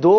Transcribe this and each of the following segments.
2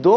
2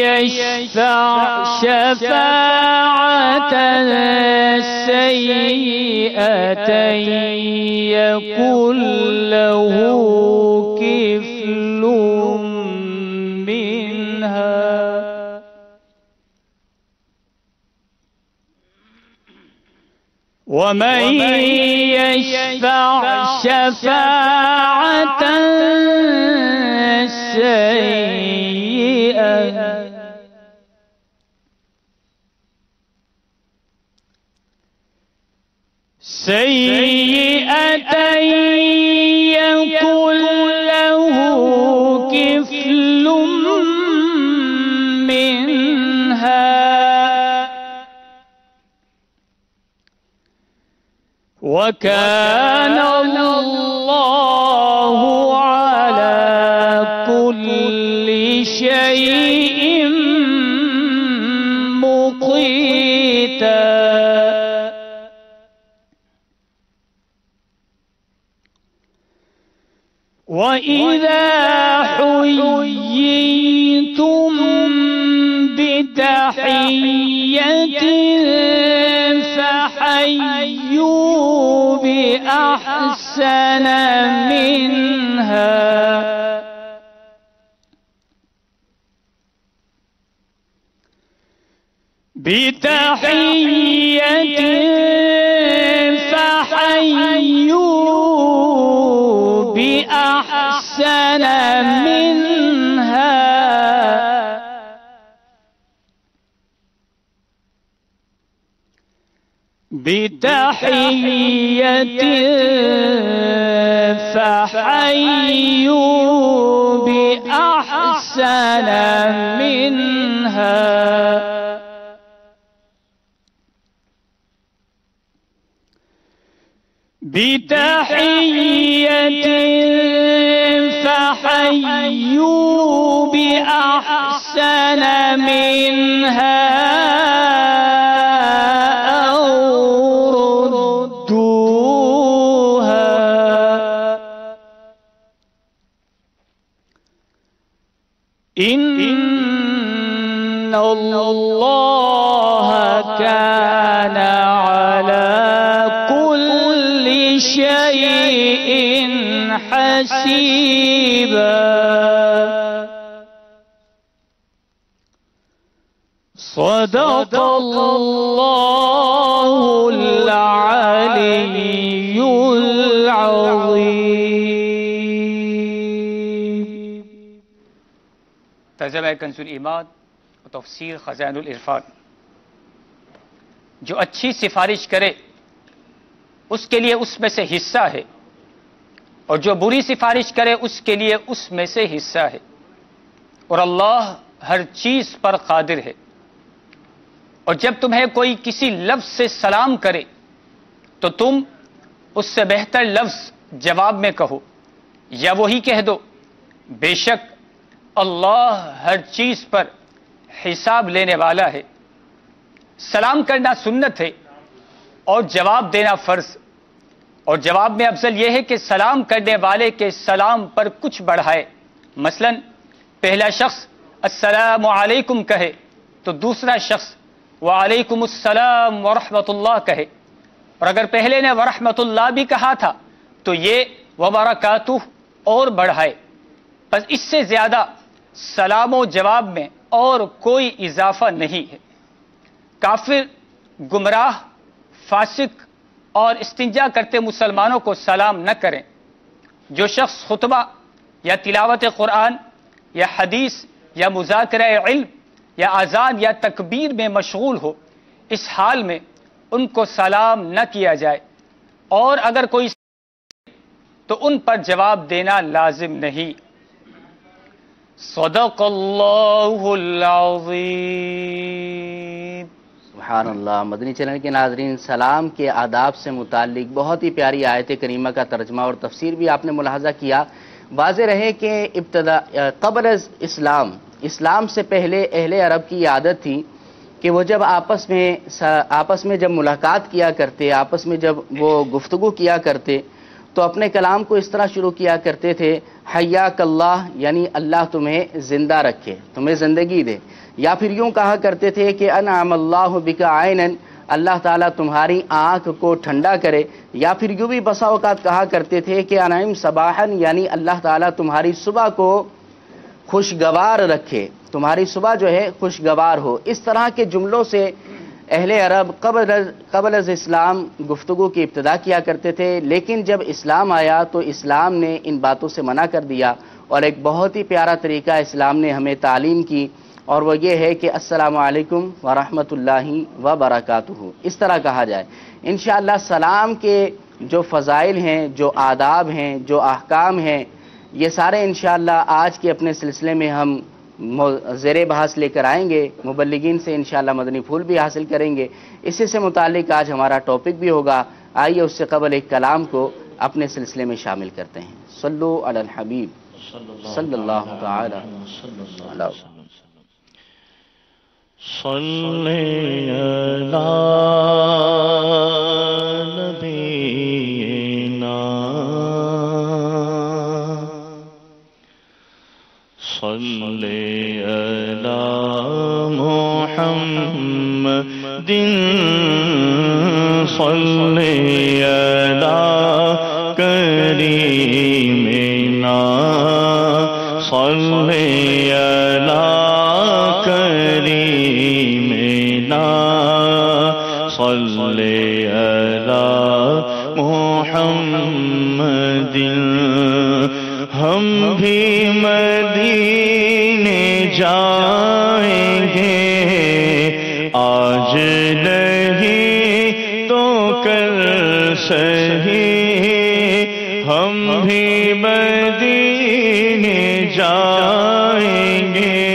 يشفع شفاعة سيئة يكن له كفل منها ومن يشفع شفاعة سيئة يكن له كفل منها وكان الله على كل شيء مقيتا. وإذا حييتم بتحية فحيوا بأحسن منها بأحسن منها فحيوا بأحسن منها أو ردوها إن الله كان على كل شيء حسيبا. صدق الله العلي العظيم. ترجمہ کنز الایمان و تفسیر خزائن العرفان. جو اچھی سفارش کرے اس کے لیے اس میں سے حصہ ہے، اور جو بری سفارش کرے اس کے لیے اس میں سے حصہ ہے، اور اللہ ہر چیز پر قادر ہے. اور جب تمہیں کوئی کسی لفظ سے سلام کرے تو تم اس سے بہتر لفظ جواب میں کہو، یا وہی کہہ دو بے شک اللہ ہر چیز پر حساب لینے والا ہے. سلام کرنا سنت ہے اور جواب دینا فرض، اور جواب میں افضل یہ ہے کہ سلام کرنے والے کے سلام پر کچھ بڑھائے. مثلا پہلا شخص السلام علیکم کہے تو دوسرا شخص وعلیکم السلام ورحمۃ اللہ کہے، اور اگر پہلے نے ورحمۃ اللہ بھی کہا تھا تو یہ وبرکاتہ اور بڑھائے. بس اس سے زیادہ سلام و جواب میں اور کوئی اضافہ نہیں ہے. کافر، گمراہ، فاسق اور استنجا کرتے مسلمانوں کو سلام نہ کریں. جو شخص خطبہ یا تلاوت قرآن یا حدیث یا مذاکرہ علم یا اذان یا تکبیر میں مشغول ہو، اس حال میں ان کو سلام نہ کیا جائے، اور اگر کوئی تو ان پر جواب دینا لازم نہیں. صدق اللہ العظیم. سبحان اللہ. مدنی چینل کے ناظرین، سلام کے آداب سے متعلق بہت ہی پیاری آیت کریمہ کا ترجمہ اور تفسیر بھی آپ نے ملاحظہ کیا. واضح رہے کہ ابتدا قبل از اسلام سے پہلے اہل عرب کی عادت تھی کہ وہ جب آپس میں جب ملاقات کیا کرتے، آپس میں جب وہ گفتگو کیا کرتے، تو اپنے کلام کو اس طرح شروع کیا کرتے تھے حیاک اللہ، یعنی اللہ تمہیں زندہ رکھے، تمہیں زندگی دے، یا پھر یوں کہا کرتے تھے کہ انعم اللہ بک عینن، اللہ تعالیٰ تمہاری آنکھ کو ٹھنڈا کرے، یا پھر یوں بھی بسا اوقات کہا کرتے تھے کہ انعم صباحن، یعنی اللہ تعالیٰ تمہاری صبح کو خوشگوار رکھے، تمہاری صبح جو ہے خوشگوار ہو۔ اس طرح کے جملوں سے اہل عرب قبل از اسلام گفتگو کی ابتدا کیا کرتے تھے، لیکن جب اسلام آیا تو اسلام نے ان باتوں سے منع کر دیا، اور ایک بہت ہی پیارا طریقہ اسلام نے ہمیں تعلیم کی، اور وہ یہ ہے کہ السلام علیکم ورحمۃ اللہ وبرکاتہ، اس طرح کہا جائے۔ انشاءاللہ سلام کے جو فضائل ہیں، جو آداب ہیں، جو احکام ہیں، یہ سارے انشاءاللہ آج کے اپنے سلسلے میں ہم زیر بحث لے کر آئیں گے، مبلغین سے انشاءاللہ مدنی پھول بھی حاصل کریں گے، اسی سے متعلق آج ہمارا ٹاپک بھی ہوگا۔ آئیے اس سے قبل ایک کلام کو اپنے سلسلے میں شامل کرتے ہیں۔ صلو علی الحبیب صلی اللہ تعالی علیہ صلی علی نبینا صلی علی محمد صلی علی کریمنا صلی علی کریمنا صلی علی محمد۔ ہم بھی مدینے جائیں گے، آج نہیں تو کل سہی، ہم بھی مدینے جائیں گے،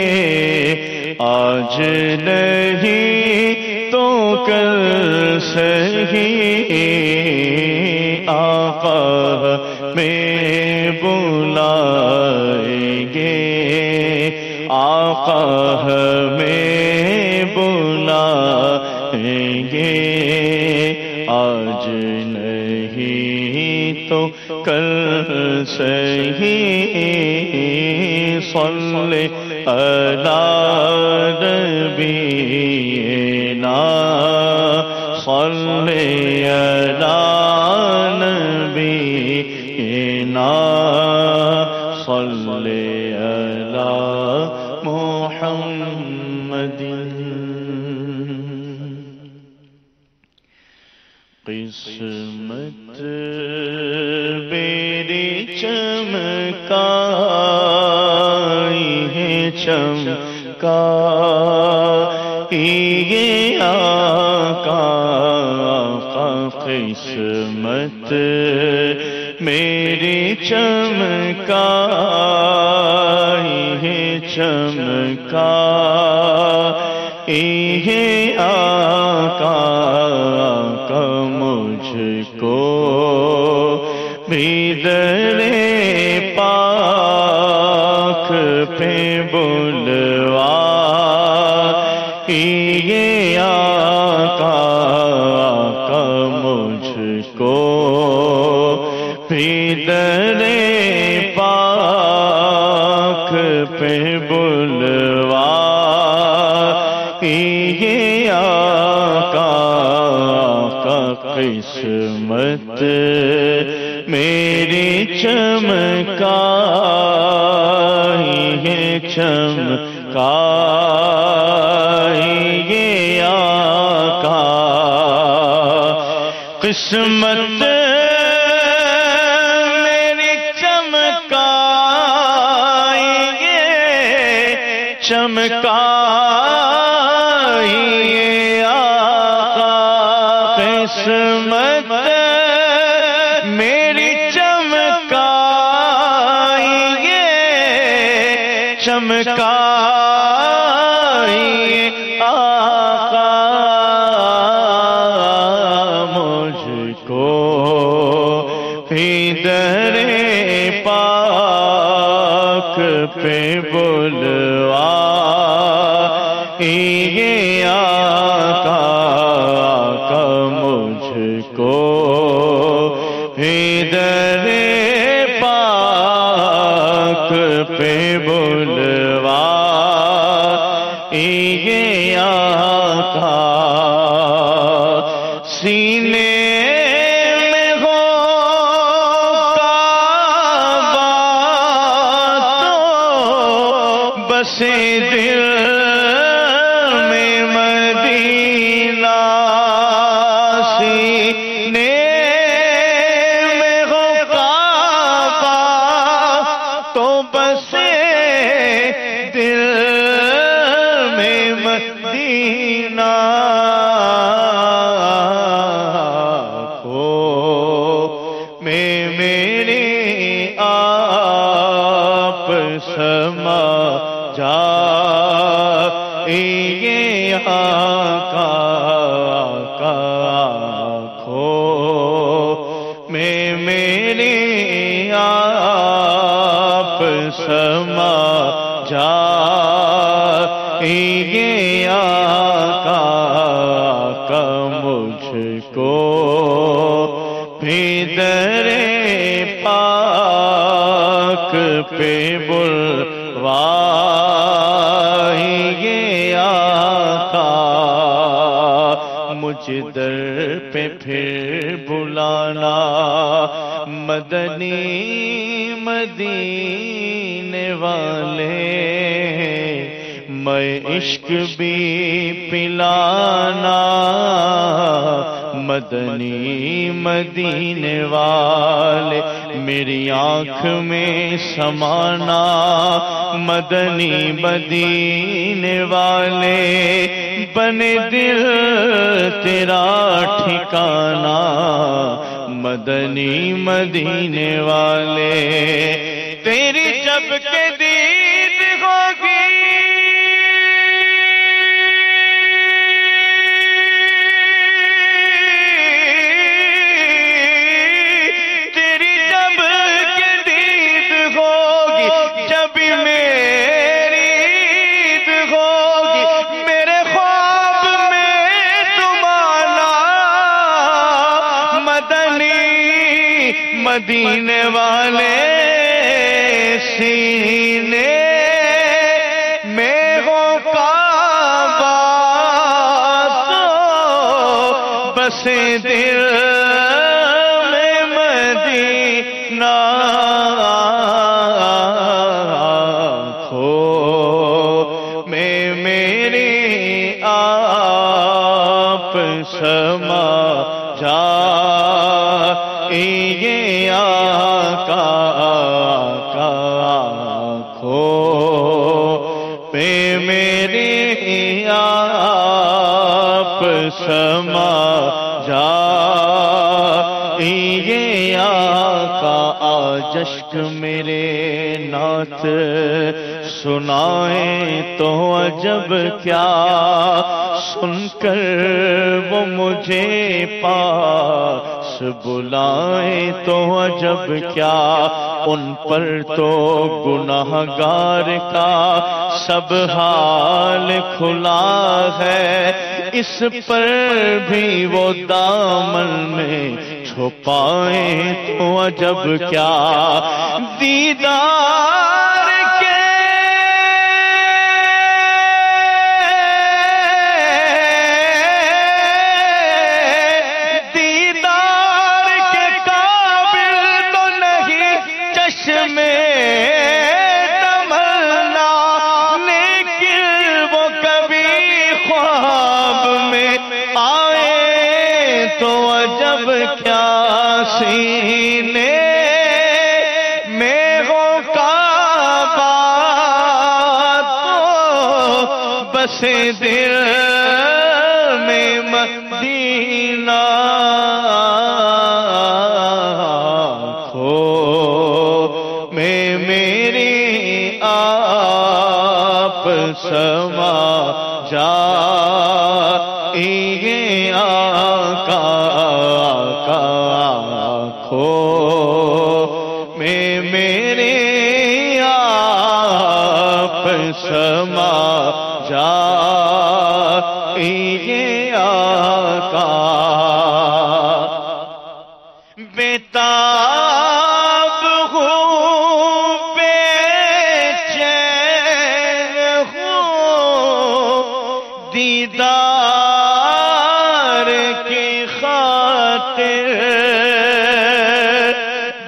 آج نہیں تو کل سہی، آقا میں بلائیں گے، آقا ہمیں بلائیں گے، آج نہیں تو کل سہی، صلی علی نبینا صلی علی نبینا صلی علی محمد۔ قسمت میری چمکائی ہے، چمکائی آقا، قسمت میری چمکائی ہے، چمکائی آقا، مجھ کو بھی در پاک پہ بلوا، یہ آقا، مجھ کو بھی در پاک پہ بلوا، یہ آقا، قسمت میری چمکائی ہے، چمکائی یہ آقا، قسمت میری چمکائی یہ چمکائی یہ آقا، قسمت میری چمکائی یہ چمکائی آقا، مجھ کو بھی در پاک پہ بلوا، یہ آقا، مجھ کو بھی در پاک پہ بلوا، بسے دل میں مدینہ سینے میں ہو کعبہ تو بسے دل میں مدینہ سما جائیے آقا کا آنکھوں میں میرے آپ سما جائیے آقا کا مجھ کو بھی در پاک پہ بلوائیے آقا مجھ در پہ پھر بلانا مدنی مدینے والے میں عشق بھی پلانا مدنی مدینے والے میری آنکھ میں سمانا مدنی مدینے والے بنے دل تیرا ٹھکانا مدنی مدینے والے تیری جب کے دید ہوگی مدینے والے سینے میں ہو کعبہ تو بسے دل میں مدینہ آنکھوں میں میری آپ سما جائیے آقا کا آنکھوں پہ میرے آپ سما جائیے آقا آج اشک میرے نعت سنائیں تو عجب کیا سن کر وہ مجھے پاس بلائیں تو عجب کیا ان پر تو گناہگار کا سب حال کھلا ہے اس پر بھی وہ دامن میں چھپائیں تو عجب کیا دیدار کے تمنا لیکن وہ کبھی خواب میں آئے تو عجب کیا سینے میں ہو کعبہ تو بسے دل میں مدینہ سما جائیے آقا کا آنکھوں میں میرے آپ سما جائیے آقا بیتاب ہوں دیدار کی خاطر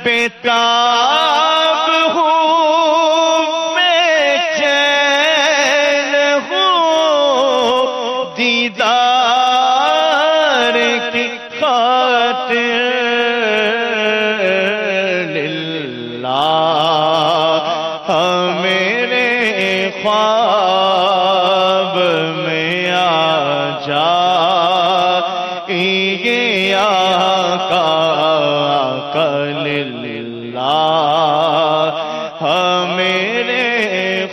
بیتاب ہوں بے چین یہ آقا للہ میرے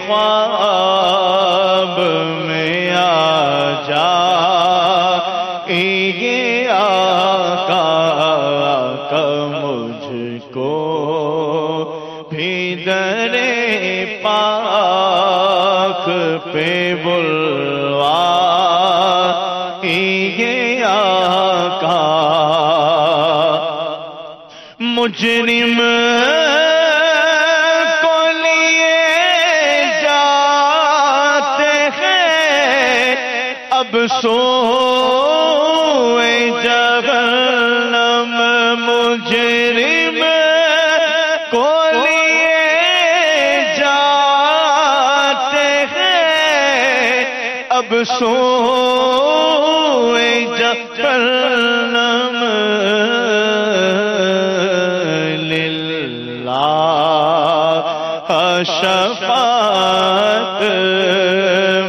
خواب میں آ جا، یہ آقا مجھ کو بھی در پاک پہ بلوا، یہ آقا مجرم کو لیے جاتے ہیں اب سوئے جہنم، مجرم کو لیے جاتے ہیں اب سوئے جہنم، شفاعت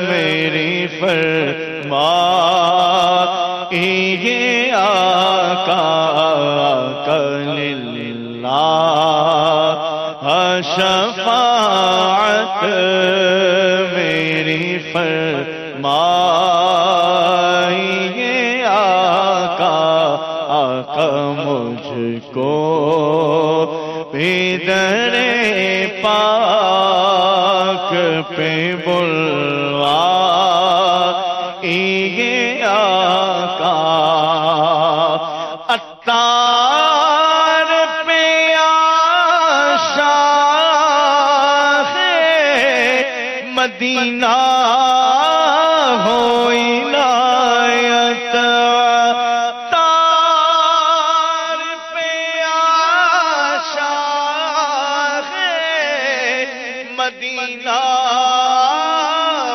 میری فرما، یہ آقا للہ شفاعت میری فرما، یہ آقا مجھ کو بھی در پاک پہ بلوا، یہ آقا عطار پہ آشا ہے مدینہ ہو عنایت، عطار پہ آشا مدینہ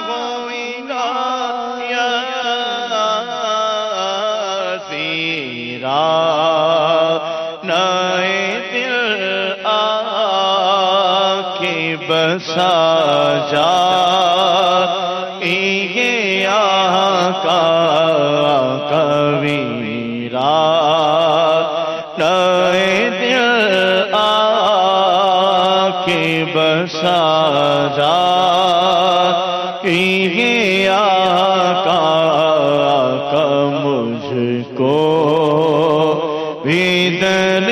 ہو عنایت، سیرا نئے دل آکے بسا جا، یہ آقا کبیرا نئے دل آکے بسا جا، یہ آقا مجھ کو بھی در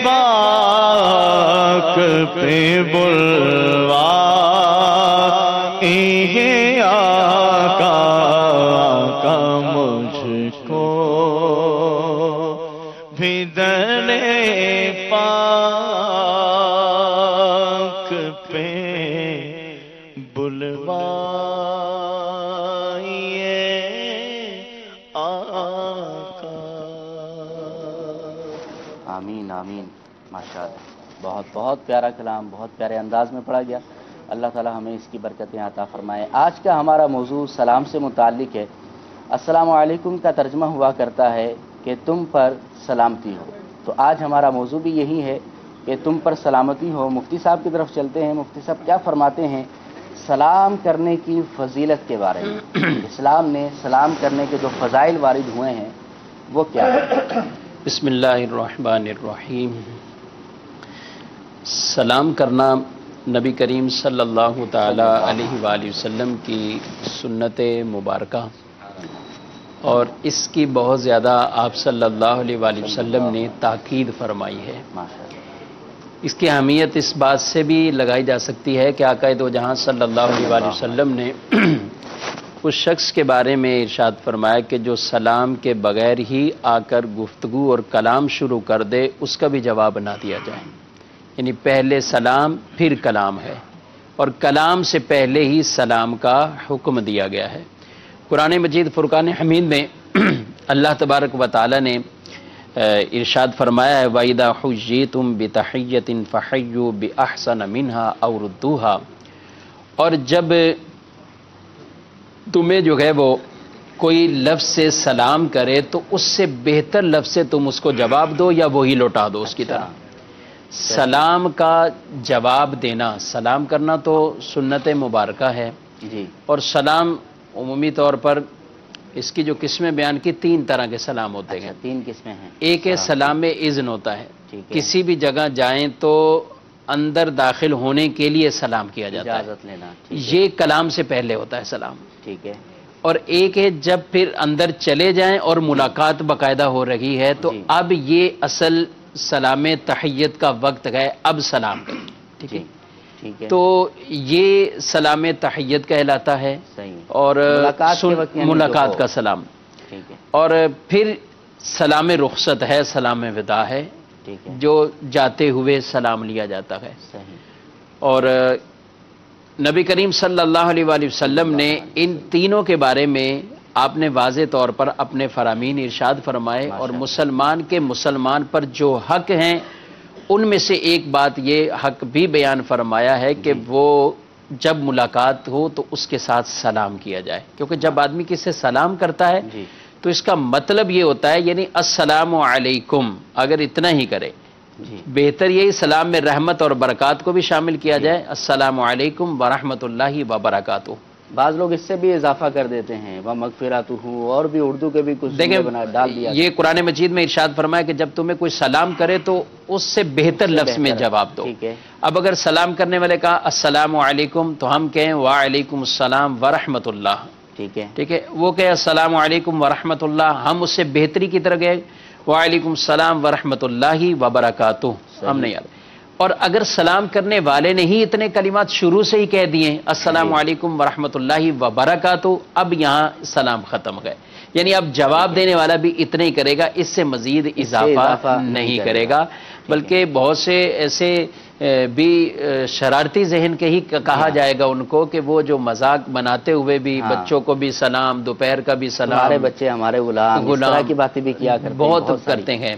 پاک پہ بلوا، یہ آقا مجھ کو بھی در پاک پہ بلوائیے آقا۔ آمین آمین، ماشاءاللہ، بہت بہت پیارا کلام، بہت پیارے انداز میں پڑھا گیا۔ اللہ تعالی ہمیں اس کی برکتیں عطا فرمائے۔ آج کا ہمارا موضوع سلام سے متعلق ہے۔ السلام علیکم کا ترجمہ ہوا کرتا ہے کہ تم پر سلامتی ہو، تو آج ہمارا موضوع بھی یہی ہے کہ تم پر سلامتی ہو۔ مفتی صاحب کی طرف چلتے ہیں۔ مفتی صاحب کیا فرماتے ہیں سلام کرنے کی فضیلت کے بارے میں؟ اسلام نے سلام کرنے کے جو فضائل وارد ہوئے ہیں وہ کیا ہے؟ بسم اللہ الرحمن الرحیم۔ سلام کرنا نبی کریم صلی اللہ تعالی علیہ وآلہ وسلم کی سنت مبارکہ، اور اس کی بہت زیادہ آپ صلی اللہ علیہ وآلہ وسلم نے تاکید فرمائی ہے۔ اس کی اہمیت اس بات سے بھی لگائی جا سکتی ہے کہ آقا دو جہاں صلی اللہ علیہ وآلہ وسلم نے اس شخص کے بارے میں ارشاد فرمایا کہ جو سلام کے بغیر ہی آ کر گفتگو اور کلام شروع کر دے اس کا بھی جواب نہ دیا جائے، یعنی پہلے سلام پھر کلام ہے، اور کلام سے پہلے ہی سلام کا حکم دیا گیا ہے۔ قرآن مجید فرقان حمید میں اللہ تبارک و تعالی نے ارشاد فرمایا ہے وَإِذَا حُيِّيتُمْ بِتَحِيَّةٍ فَحَيُّوا بِأَحْسَنَ مِنْهَا أَوْ رُدُّوهَا، اور جب تمہیں جو ہے وہ کوئی لفظ سے سلام کرے تو اس سے بہتر لفظ سے تم اس کو جواب دو یا وہی لوٹا دو اس کی طرح۔ سلام کا جواب دینا، سلام کرنا تو سنت مبارکہ ہے، جی، اور سلام عمومی طور پر اس کی جو قسمیں بیان کی 3 طرح کے سلام ہوتے ہیں. 3 قسمیں ہیں. ایک ہے سلام اذن ہوتا ہے، ٹھیک ہے. کسی بھی جگہ جائیں تو اندر داخل ہونے کے لیے سلام کیا جاتا ہے، اجازت لینا. ٹھیک ہے. یہ کلام سے پہلے ہوتا ہے سلام. ٹھیک ہے. اور ایک ہے جب پھر اندر چلے جائیں اور ملاقات باقاعدہ ہو رہی ہے تو جی. اب یہ اصل سلام تحیت کا وقت ہے، اب سلام کریں. ٹھیک ہے. ٹھیک ہے. تو یہ سلام تحیت کہلاتا ہے. صحیح. اور ملاقات کے وقت یعنی ملاقات جو کا سلام. ٹھیک ہے. اور پھر سلام رخصت ہے، سلام وداع ہے، ٹھیک ہے. جو جاتے ہوئے سلام لیا جاتا ہے. صحیح. اور نبی کریم صلی اللہ علیہ وآلہ وسلم نے ان تینوں کے بارے میں آپ نے واضح طور پر اپنے فرامین ارشاد فرمائے، اور مسلمان کے مسلمان پر جو حق ہیں ان میں سے ایک بات یہ حق بھی بیان فرمایا ہے کہ وہ جب ملاقات ہو تو اس کے ساتھ سلام کیا جائے، کیونکہ جب آدمی کسی سے سلام کرتا ہے جی. تو اس کا مطلب یہ ہوتا ہے یعنی السلام علیکم، اگر اتنا ہی کرے. جی. بہتر یہی سلام میں رحمت اور برکات کو بھی شامل کیا جائے، السلام علیکم ورحمۃ اللہ وبرکاتہ. بعض لوگ اس سے بھی اضافہ کر دیتے ہیں وَمَغْفِرَتُهُ، اور بھی اردو کے بھی کچھ دیکھیں بنا ڈال دیا. یہ قرآن مجید میں ارشاد فرمایا کہ جب تمہیں کوئی سلام کرے تو اس سے بہتر لفظ میں جواب دو. ٹھیک ہے. اب اگر سلام کرنے والے کہا السلام علیکم تو ہم کہیں وعلیکم السلام ورحمۃ اللہ. ٹھیک ہے. ٹھیک ہے. وہ کہ السلام علیکم ورحمۃ اللہ، ہم اس سے بہتری کی طرح گئے وعلیکم السلام ورحمۃ اللہ وبرکاتہ. ہم نہیں یاد. اور اگر سلام کرنے والے نے ہی اتنے کلمات شروع سے ہی کہہ دیے السلام علیکم ورحمۃ اللہ وبرکاتہ، اب یہاں سلام ختم گئے، یعنی اب جواب دینے والا بھی اتنا ہی کرے گا، اس سے مزید اضافہ نہیں کرے گا. بلکہ بہت سے ایسے بھی شرارتی ذہن کے ہی کہا جائے گا ان کو کہ وہ جو مذاق بناتے ہوئے بھی بچوں کو بھی سلام، دوپہر کا بھی سلام، ہمارے بچے ہمارے غلام، اس طرح کی باتیں بھی کیا کرتے ہیں، بہت کرتے ہیں.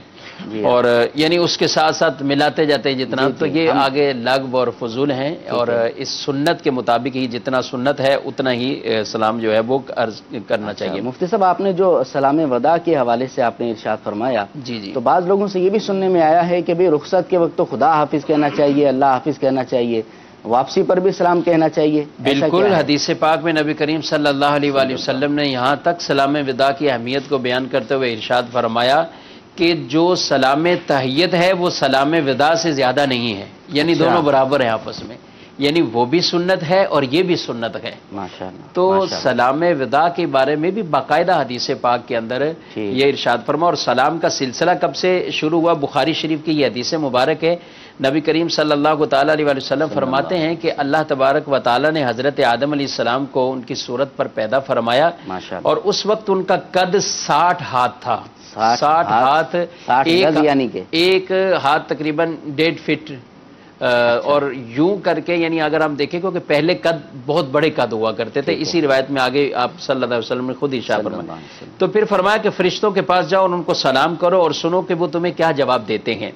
اور یعنی اس کے ساتھ ساتھ ملاتے جاتے ہیں جتنا، تو یہ آگے لغو اور فضول ہیں. اور اس سنت کے مطابق ہی جتنا سنت ہے اتنا ہی سلام جو ہے وہ عرض کرنا چاہیے. مفتی صاحب آپ نے جو سلام وداع کے حوالے سے آپ نے ارشاد فرمایا، جی جی، تو بعض لوگوں سے یہ بھی سننے میں آیا ہے کہ بھی رخصت کے وقت تو خدا حافظ کہنا چاہیے، اللہ حافظ کہنا چاہیے، واپسی پر بھی سلام کہنا چاہیے. بالکل. حدیث پاک میں نبی کریم صلی اللہ علیہ وآلہ وسلم نے یہاں تک سلام وداع کی اہمیت کو بیان کرتے ہوئے ارشاد فرمایا کہ جو سلام تحیت ہے وہ سلام وداع سے زیادہ نہیں ہے، یعنی دونوں برابر ہیں آپس میں، یعنی وہ بھی سنت ہے اور یہ بھی سنت ہے. ماشاءاللہ. تو سلام وداع کے بارے میں بھی باقاعدہ حدیث پاک کے اندر یہ ارشاد فرما. اور سلام کا سلسلہ کب سے شروع ہوا؟ بخاری شریف کی یہ حدیث مبارک ہے. نبی کریم صلی اللہ تعالیٰ علیہ وسلم فرماتے ہیں کہ اللہ تبارک و تعالیٰ نے حضرت آدم علیہ السلام کو ان کی صورت پر پیدا فرمایا، اور اس وقت ان کا قد 60 ہاتھ تھا. 60 ہاتھ، ایک ہاتھ تقریباً 1.5 فٹ. اور یوں کر کے یعنی اگر ہم دیکھیں کیونکہ پہلے قد بہت بڑے قد ہوا کرتے تھے، اسی روایت میں آگے آپ صلی اللہ علیہ وسلم نے خود ارشاد فرمایا. تو پھر فرمایا کہ فرشتوں کے پاس جاؤ اور ان کو سلام کرو اور سنو کہ وہ تمہیں کیا جواب دیتے ہیں.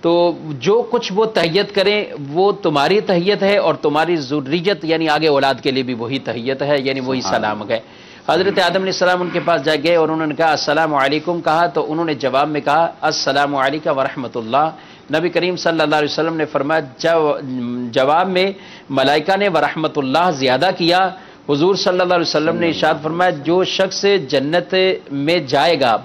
تو جو کچھ وہ تحیت کریں وہ تمہاری تحیت ہے، اور تمہاری ذریت یعنی آگے اولاد کے لیے بھی وہی تحیت ہے، یعنی وہی سلام ہے. حضرت آدم علیہ السلام ان کے پاس جا گئے اور انہوں نے کہا السلام علیکم کہا، تو انہوں نے جواب میں کہا السلام علیکم ورحمۃ اللہ. نبی کریم صلی اللہ علیہ وسلم نے فرمایا جواب میں ملائکہ نے ورحمۃ اللہ زیادہ کیا. حضور صلی اللہ علیہ وسلم نے ارشاد فرمایا جو شخص جنت میں جائے گا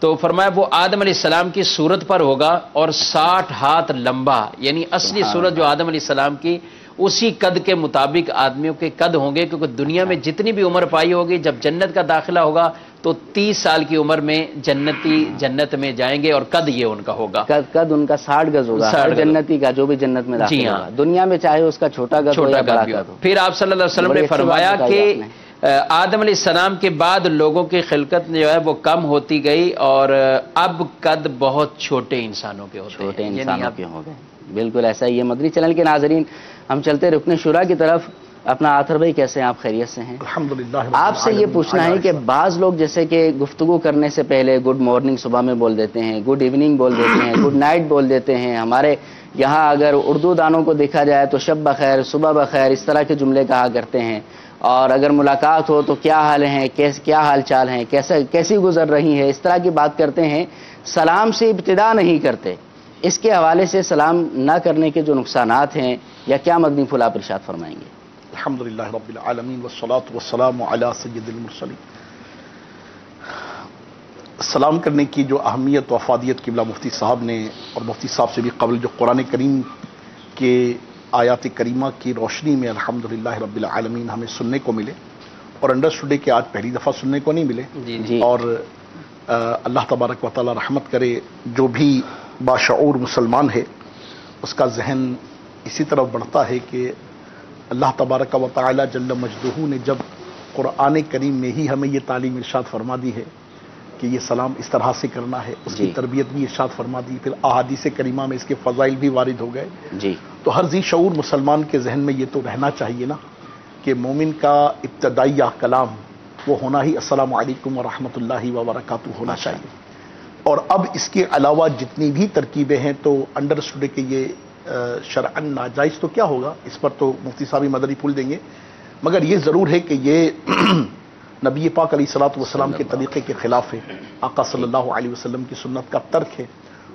تو فرمایا وہ آدم علیہ السلام کی صورت پر ہوگا اور 60 ہاتھ لمبا، یعنی اصلی صورت جو آدم علیہ السلام کی اسی قد کے مطابق آدمیوں کے قد ہوں گے. کیونکہ دنیا میں جتنی بھی عمر پائی ہوگی جب جنت کا داخلہ ہوگا تو 30 سال کی عمر میں جنتی جنت میں جائیں گے، اور قد یہ ان کا ہوگا، قد ان کا 60 گز ہوگا جنتی کا جو بھی جنت میں داخل ہوگا. دنیا میں چاہے اس کا چھوٹا گز ہو یا بڑا گز ہو. پھر آپ صلی اللہ علیہ وسلم نے فرمایا کہ آدم علیہ السلام کے بعد لوگوں کی خلقت جو ہے وہ کم ہوتی گئی اور اب قد بہت چھوٹے انسانوں کے ہوتے ہیں، چھوٹے انسانوں کے ہو گئے. بالکل ایسا ہی ہے. مدری چینل کے ناظرین، ہم چلتے رکن شورا کی طرف. اپنا آتھر بھائی کیسے ہیں آپ؟ خیریت سے ہیں؟ الحمدللہ. آپ سے یہ پوچھنا ہے کہ بعض لوگ جیسے کہ گفتگو کرنے سے پہلے گڈ مارننگ صبح میں بول دیتے ہیں، گڈ ایوننگ بول دیتے ہیں، گڈ نائٹ بول دیتے ہیں. ہمارے یہاں اگر اردو دانوں کو دیکھا جائے تو شب بخیر، صبح بخیر، اس طرح کے جملے کہا کرتے ہیں. اور اگر ملاقات ہو تو کیا حال ہیں، کیا حال چال ہیں، کیسی گزر رہی ہے، اس طرح کی بات کرتے ہیں. سلام سے ابتدا نہیں کرتے. اس کے حوالے سے سلام نہ کرنے کے جو نقصانات ہیں یا کیا مدنی پھول آپ ارشاد فرمائیں گے؟ الحمدللہ رب العالمین والصلاة والسلام علی سید المرسلین. سلام کرنے کی جو اہمیت و افادیت قبلہ مفتی صاحب نے اور مفتی صاحب سے بھی قبل جو قرآن کریم کے آیات کریمہ کی روشنی میں الحمدللہ رب العالمین ہمیں سننے کو ملے، اور انڈرسٹوڈے کہ آج پہلی دفعہ سننے کو نہیں ملے، جی اور اللہ تبارک و تعالی رحمت کرے جو بھی باشعور مسلمان ہے اس کا ذہن اسی طرف بڑھتا ہے کہ اللہ تبارک و تعالی جل مجدہ نے جب قرآن کریم میں ہی ہمیں یہ تعلیم ارشاد فرما دی ہے کہ یہ سلام اس طرح سے کرنا ہے، اس کی تربیت بھی ارشاد فرما دی، پھر احادیث کریمہ میں اس کے فضائل بھی وارد ہو گئے، جی تو ہر ذی شعور مسلمان کے ذہن میں یہ تو رہنا چاہیے نا کہ مومن کا ابتدائیہ کلام وہ ہونا ہی السلام علیکم ورحمۃ اللہ وبرکاتہ ہونا چاہیے، اور اب اس کے علاوہ جتنی بھی ترکیبیں ہیں تو انڈرسٹوڈ کہ یہ شرعاً ناجائز تو کیا ہوگا، اس پر تو مفتی صاحب مدنی پھول دیں گے، مگر یہ ضرور ہے کہ یہ نبی پاک علیہ الصلوۃ والسلام کے طریقے کے خلاف ہے، آقا صلی اللہ علیہ وسلم کی سنت کا ترک ہے،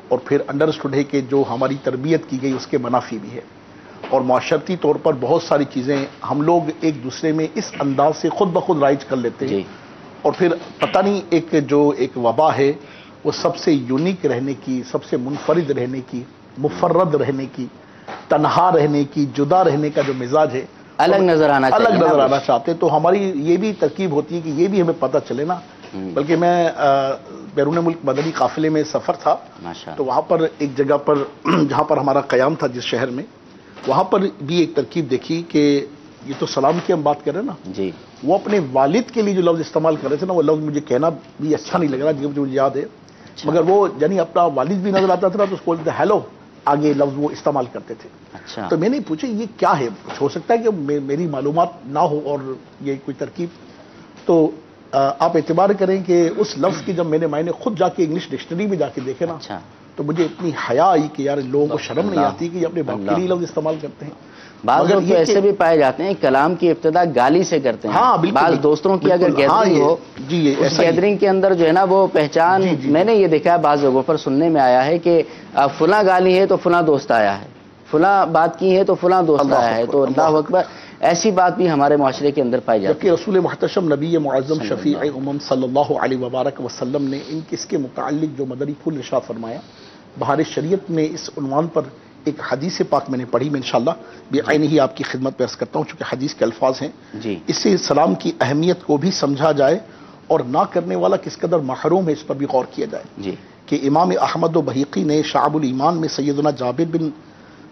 اور پھر انڈرسٹوڈ ہے کہ جو ہماری تربیت کی گئی اس کے منافی بھی ہے، اور معاشرتی طور پر بہت ساری چیزیں ہم لوگ ایک دوسرے میں اس انداز سے خود بخود رائج کر لیتے ہیں، اور پھر پتہ نہیں ایک وبا ہے وہ سب سے یونیک رہنے کی، سب سے منفرد رہنے کی، مفرد رہنے کی، تنہا رہنے کی، جدا رہنے کا جو مزاج ہے الگ نظر آنا چاہتے، تو ہماری یہ بھی ترکیب ہوتی ہے کہ یہ بھی ہمیں پتہ چلے نا، بلکہ میں بیرون ملک مدنی قافلے میں سفر تھا، تو وہاں پر ایک جگہ پر جہاں پر ہمارا قیام تھا جس شہر میں، وہاں پر بھی ایک ترکیب دیکھی کہ یہ تو سلام کی ہم بات کر رہے ہیں نا، جی وہ اپنے والد کے لیے جو لفظ استعمال کر رہے تھے نا، وہ لفظ مجھے کہنا بھی اچھا نہیں لگ رہا، مجھے یاد ہے، مگر وہ یعنی اپنا والد بھی نظر آتا تھا تو اس کو بولتے ہیلو، آگے لفظ وہ استعمال کرتے تھے، تو میں نے پوچھا یہ کیا ہے، کچھ ہو سکتا ہے کہ میری معلومات نہ ہو اور یہ کوئی ترکیب، تو آپ اعتبار کریں کہ اس لفظ کی جب میں نے خود جا کے انگلش ڈکشنری میں جا کے دیکھے نا، تو مجھے اتنی حیا آئی کہ یار لوگوں کو شرم نہیں آتی کہ یہ اپنے باپ کے لیے لفظ استعمال کرتے ہیں، بعض لوگ تو ایسے بھی پائے جاتے ہیں کلام کی ابتدا گالی سے کرتے ہیں، ہاں بالکل، بعض دوستوں کی اگر گیدرنگ ہو، اس گیدرنگ کے اندر جو ہے نا وہ پہچان، میں نے یہ دیکھا ہے بعض لوگوں پر سننے میں آیا ہے کہ فلاں گالی ہے تو فلاں دوست آیا ہے، فلاں بات کی ہے تو فلاں دوست آیا ہے، تو اللہ اکبر، ایسی بات بھی ہمارے معاشرے کے اندر پائی جاتی ہے، جبکہ رسول محتشم نبی معظم شفیع امم صلی اللہ علیہ وبارک وسلم نے اس کے متعلق جو مدنی پھول ارشاد فرمایا، بہار شریعت میں اس عنوان پر ایک حدیث پاک میں نے پڑھی، میں انشاءاللہ بعینہ ہی آپ کی خدمت پیش کرتا ہوں، چونکہ حدیث کے الفاظ ہیں، اس سے سلام کی اہمیت کو بھی سمجھا جائے اور نہ کرنے والا کس قدر محروم ہے اس پر بھی غور کیا جائے، کہ امام احمد و بہیقی نے شعب الایمان میں سیدنا جابر بن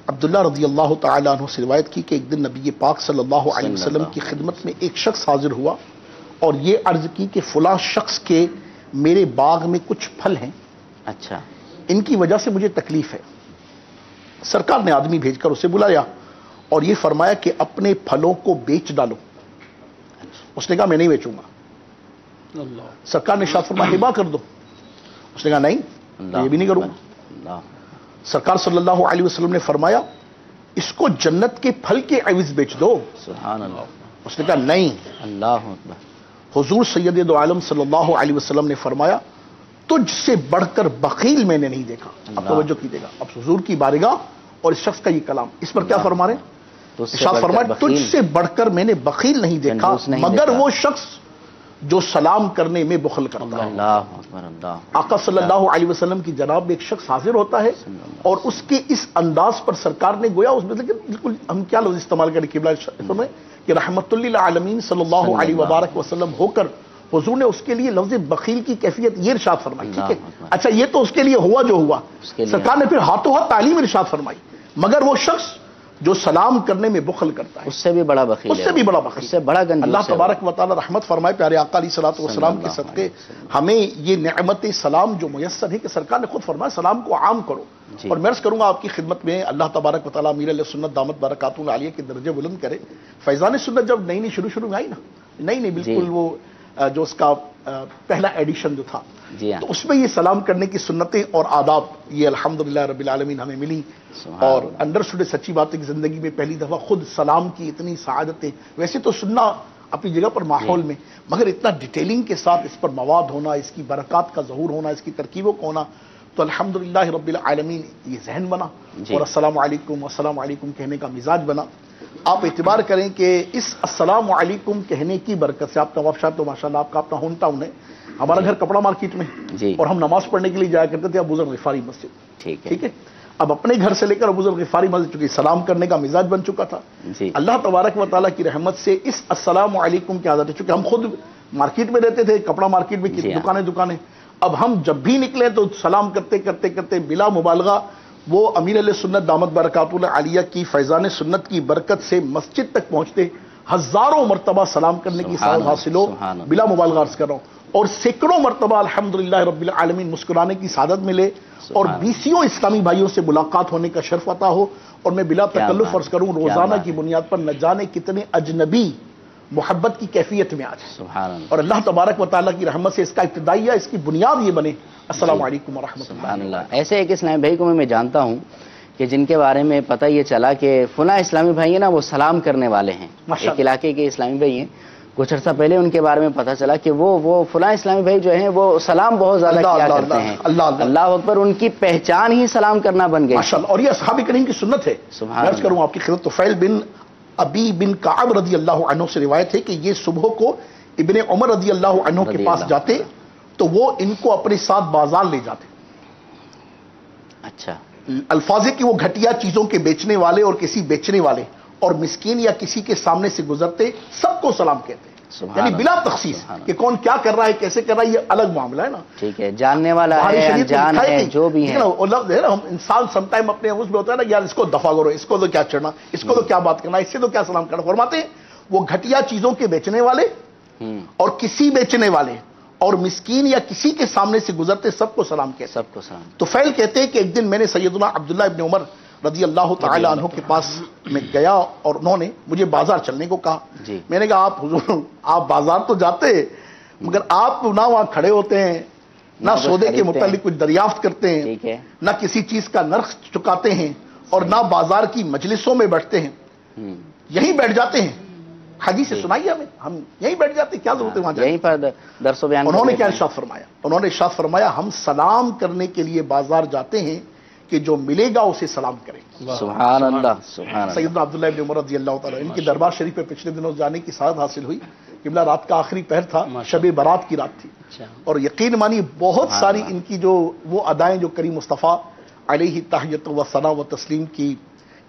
عبداللہ رضی اللہ تعالیٰ عنہ سے روایت کی کہ ایک دن نبی پاک صلی اللہ علیہ وسلم کی خدمت میں ایک شخص حاضر ہوا اور یہ عرض کی کہ فلاں شخص کے میرے باغ میں کچھ پھل ہیں، اچھا ان کی وجہ سے مجھے تکلیف ہے، سرکار نے آدمی بھیج کر اسے بلایا اور یہ فرمایا کہ اپنے پھلوں کو بیچ ڈالو، اس نے کہا میں نہیں بیچوں گا، سرکار نے ارشاد فرمایا ہبہ کر دو، اس نے کہا نہیں یہ بھی نہیں کروں گا، سرکار صلی اللہ علیہ وسلم نے فرمایا اس کو جنت کے پھل کے عوض بیچ دو، سبحان اللہ، اس نے کہا نہیں، اللہ اکبر، حضور سید دو عالم صلی اللہ علیہ وسلم نے فرمایا تجھ سے بڑھ کر بخیل میں نے نہیں دیکھا، اب توجہ کیجیے گا، اب حضور کی بارگاہ اور اس شخص کا یہ کلام، اس پر کیا فرما رہے ہیں، ارشاد فرمایا تجھ سے بڑھ کر میں نے بخیل نہیں دیکھا مگر وہ شخص جو سلام کرنے میں بخل کرتا ہے، اللہ اکبر، اللہ، آقا صلی اللہ علیہ وسلم کی جناب میں ایک شخص حاضر ہوتا ہے اور اس کے اس انداز پر سرکار نے گویا اس میں بالکل ہم کیا لفظ استعمال کریں قبلہ کہ رحمت للعالمین صلی اللہ علیہ وبارک وسلم ہو کر حضور نے اس کے لیے لفظ بخیل کی کیفیت یہ ارشاد فرمائی، ٹھیک ہے، اچھا یہ تو اس کے لیے ہوا جو ہوا، سرکار نے پھر ہاتھوں ہاتھ تعلیم ارشاد فرمائی، مگر وہ شخص جو سلام کرنے میں بخل کرتا ہے اس سے بھی بڑا بخیل، اس سے بھی بڑا بخیل، اس سے بڑا گنجوس، اللہ تبارک و تعالی رحمت فرمائے پیارے آقا علیہ الصلوۃ والسلام کے صدقے ہمیں یہ نعمت سلام جو میسر ہے کہ سرکار نے خود فرمایا سلام کو عام کرو، اور میں عرض کروں گا آپ کی خدمت میں اللہ تبارک و تعالی امیر علیہ سنت دامت برکاتہ العالیہ کے درجے بلند کرے، فیضان سنت جب نئی شروع میں آئی نا، نئی بالکل وہ جو اس کا پہلا ایڈیشن جو تھا، تو اس میں یہ سلام کرنے کی سنتیں اور آداب یہ الحمدللہ رب العالمین ہمیں ملی، اور انڈرسٹوڈ سچی بات ہے کہ زندگی میں پہلی دفعہ خود سلام کی اتنی سعادتیں، ویسے تو سننا اپنی جگہ پر ماحول میں، مگر اتنا ڈیٹیلنگ کے ساتھ اس پر مواد ہونا، اس کی برکات کا ظہور ہونا، اس کی ترکیبوں کا ہونا، تو الحمدللہ رب العالمین یہ ذہن بنا اور السلام علیکم کہنے کا مزاج بنا۔ آپ اعتبار کریں کہ اس السلام علیکم کہنے کی برکت سے، آپ نواب صاحب تو ماشاءاللہ آپ کا اپنا ہون ٹاؤن ہے، ہمارا گھر کپڑا مارکیٹ میں جی اور ہم نماز پڑھنے کے لیے جایا کرتے تھے ابو ذر غفاری مسجد. ٹھیک ہے. اب اپنے گھر سے لے کر ابو ذر غفاری مسجد چونکہ سلام کرنے کا مزاج بن چکا تھا. جی اللہ تبارک و تعالیٰ کی رحمت سے اس السلام علیکم کی عادت ہے. چونکہ ہم خود مارکیٹ میں رہتے تھے, کپڑا مارکیٹ میں جی ہاں. دکانیں, اب ہم جب بھی نکلے تو سلام کرتے کرتے کرتے بلا مبالغہ وہ امیر علیہ سنت دامت برکاتہ العالیہ کی فیضان سنت کی برکت سے مسجد تک پہنچتے ہزاروں مرتبہ سلام کرنے کی سعادت حاصل ہو, بلا مبالغہ عرض کر رہا ہوں, اور سینکڑوں مرتبہ الحمدللہ رب العالمین مسکرانے کی سعادت ملے, اور بیسیوں اسلامی بھائیوں سے ملاقات ہونے کا شرف عطا ہو. اور میں بلا تکلف عرض کروں روزانہ کی بنیاد پر نہ جانے کتنے اجنبی محبت کی کیفیت میں آج, اور اللہ تبارک و تعالیٰ کی رحمت سے اس کا ابتدائیہ, اس کی بنیاد یہ بنے. السلام علیکم ورحمۃ اللہ. ایسے ایک اسلامی بھائی کو میں جانتا ہوں کہ جن کے بارے میں پتہ یہ چلا کہ فلاں اسلامی بھائی ہیں نا وہ سلام کرنے والے ہیں, ایک علاقے کے اسلامی بھائی ہیں, کچھ عرصہ پہلے ان کے بارے میں پتہ چلا کہ وہ فلاں اسلامی بھائی جو ہیں وہ سلام بہت زیادہ کیا کرتے ہیں. اللہ اکبر, ان کی پہچان ہی سلام کرنا بن گئی. ماشاءاللہ, اور یہ اصحاب کریم کی سنت ہے. عرض کروں آپ کی خدمت, طفیل بن ابی بن کعب رضی اللہ عنہ سے روایت ہے کہ یہ صبح کو ابن عمر رضی اللہ عنہ کے پاس جاتے تو وہ ان کو اپنے ساتھ بازار لے جاتے. اچھا, الفاظ کی وہ گھٹیا چیزوں کے بیچنے والے اور کسی بیچنے والے اور مسکین یا کسی کے سامنے سے گزرتے سب کو سلام کہتے ہیں, یعنی بلا تخصیص کہ کون کیا کر رہا ہے کیسے کر رہا ہے, یہ الگ معاملہ ہے نا. ٹھیک ہے, جاننے والا ہے انجان ہے جو بھی ہے. وہ لفظ ہے نا, ہم انسان سم ٹائم اپنے اس میں ہوتا ہے نا یار اس کو دفع کرو, اس کو تو کیا چڑھنا, اس کو تو کیا بات کرنا, اس سے تو کیا سلام کرنا. فرماتے ہیں وہ گھٹیا چیزوں کے بیچنے والے اور کسی بیچنے والے اور مسکین یا کسی کے سامنے سے گزرتے سب کو سلام کہتے. سب کو سلام. تو فیل کہتے ہیں کہ ایک دن میں نے سیدنا عبداللہ ابن عمر رضی اللہ تعالی عنہ کے پاس میں گیا اور انہوں نے مجھے بازار چلنے کو کہا. میں نے کہا آپ حضور آپ بازار تو جاتے مگر آپ نہ وہاں کھڑے ہوتے ہیں, نہ سودے کے متعلق کچھ دریافت کرتے ہیں, نہ کسی چیز کا نرخ چکاتے ہیں, اور نہ بازار کی مجلسوں میں بیٹھتے ہیں, یہیں بیٹھ جاتے ہیں. حدیث سے سنائیے ہمیں, ہم یہیں بیٹھ جاتے, کیا ضرورت ہے وہاں جانے کی. درس و بیان. انہوں نے کیا ارشاد فرمایا, انہوں نے ارشاد فرمایا ہم سلام کرنے کے لیے بازار جاتے ہیں کہ جو ملے گا اسے سلام کریں. سبحان اللہ, سبحان اللہ. سیدنا عبداللہ ابن عمر رضی اللہ تعالیٰ, ان کے دربار شریف پہ پچھلے دنوں جانے کی سعادت حاصل ہوئی. قبلہ رات کا آخری پہر تھا, شب برات کی رات تھی, اور یقین مانی بہت ساری ان کی جو وہ ادائیں جو کریم مصطفیٰ علیہ تحیت و ثنا و تسلیم کی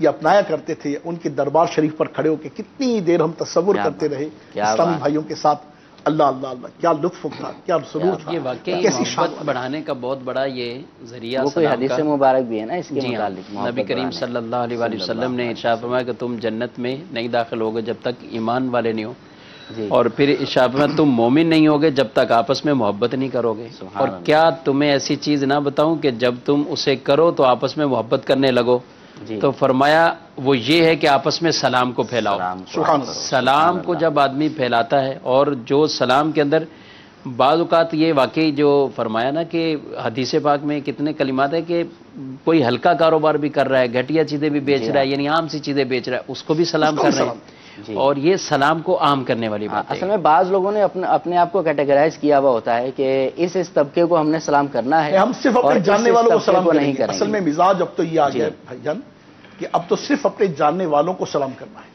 یہ اپنایا کرتے تھے, ان کے دربار شریف پر کھڑے ہو کے کتنی دیر ہم تصور کرتے رہے اسلامی بھائیوں کے ساتھ. اللہ اللہ اللہ, کیا لطف تھا, کیا سرور تھا. یہ واقعی محبت بڑھانے کا بہت بڑا یہ ذریعہ. وہ کوئی حدیث مبارک بھی ہے نا اس کے متعلق. نبی کریم صلی اللہ علیہ وآلہ وسلم نے ارشاد فرمایا کہ تم جنت میں نہیں داخل ہوگے جب تک ایمان والے نہیں ہو, اور پھر ارشاد فرمایا تم مومن نہیں ہوگے جب تک آپس میں محبت نہیں کرو گے. اور کیا تمہیں ایسی چیز نہ بتاؤں کہ جب تم اسے کرو تو آپس میں محبت کرنے لگو. تو فرمایا وہ یہ ہے کہ آپس میں سلام کو پھیلاؤ. سلام کو جب آدمی پھیلاتا ہے, اور جو سلام کے اندر بعض اوقات یہ واقعی جو فرمایا نا کہ حدیث پاک میں کتنے کلمات ہے کہ کوئی ہلکا کاروبار بھی کر رہا ہے, گھٹیا چیزیں بھی بیچ رہا ہے, یعنی عام سی چیزیں بیچ رہا ہے, اس کو بھی سلام کر رہے ہیں. اور یہ سلام کو عام کرنے والی بات ہے. اصل میں بعض لوگوں نے اپنے آپ کو کیٹیگرائز کیا ہوا ہوتا ہے کہ اس طبقے کو ہم نے سلام کرنا ہے, ہم صرف اپنے جاننے والوں کو سلام نہیں کریں. اصل میں مزاج اب تو یہ آ گیا بھائی جان کہ اب تو صرف اپنے جاننے والوں کو سلام کرنا ہے,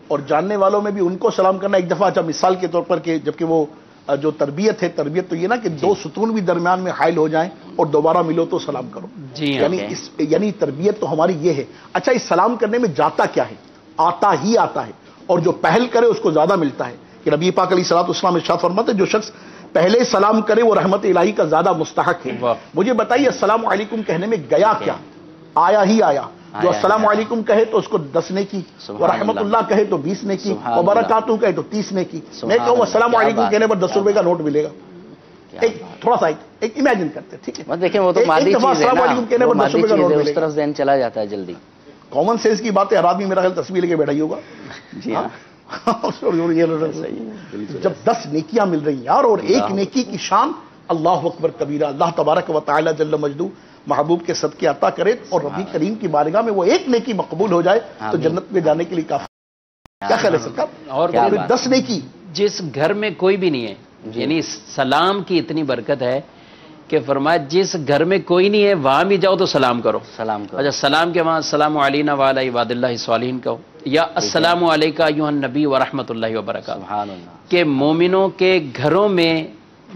اور جاننے والوں میں بھی ان کو سلام کرنا. ایک دفعہ جب مثال کے طور پر کہ جبکہ وہ جو تربیت ہے, تربیت تو یہ نا کہ دو ستون بھی درمیان میں حائل ہو جائیں اور دوبارہ ملو تو سلام کرو. یعنی تربیت تو ہماری یہ ہے. اچھا, اس سلام کرنے میں جاتا کیا ہے, آتا ہی آتا ہے, اور جو پہل کرے اس کو زیادہ ملتا ہے. کہ نبی پاک علیہ الصلوۃ والسلام ارشاد فرماتے ہیں جو شخص پہلے سلام کرے وہ رحمت الہی کا زیادہ مستحق ہے. مجھے بتائیے السلام علیکم کہنے میں گیا کیا, آیا ہی آیا. جو السلام علیکم کہے تو اس کو 10 نیکی, اور رحمت اللہ کہے تو 20 نیکی, اور برکاتہ کہے تو 30 نیکی. میں کہوں السلام علیکم کہنے پر 10 روپے کا نوٹ ملے گا. ایک تھوڑا سا ایک امیجن کرتے, ٹھیک ہے, دیکھیں وہ تو مادی چیز ہے, السلام علیکم کہنے پر 10 روپے کا نوٹ ملے گا. اس طرف ذہن چلا جاتا ہے جلدی. کامن سینس کی بات ہے, ہر آدمی میرا خیال تصویر لے کے بیٹھا ہی ہوگا. جی ہاں, جب 10 نیکیاں مل رہی ہیں یار, اور ایک نیکی کی شان اللہ اکبر کبیرہ, اللہ تبارک و تعالی جل مجدہ محبوب کے صدقے عطا کرے اور ربی کریم کی بارگاہ میں وہ ایک نیکی مقبول ہو جائے تو جنت میں جانے کے لیے کافی. کیا خیال ہے سرکار؟ اور 10 نیکی جس گھر میں کوئی بھی نہیں ہے, یعنی سلام کی اتنی برکت ہے کہ فرمایا جس گھر میں کوئی نہیں ہے وہاں بھی جاؤ تو سلام کرو. اچھا, سلام کے وہاں السلام علینا وعلی عباد اللہ الصالحین کہو, یا السلام علیکہ ایھا النبی ورحمۃ اللہ وبرکاتہ. کہ مومنوں کے گھروں میں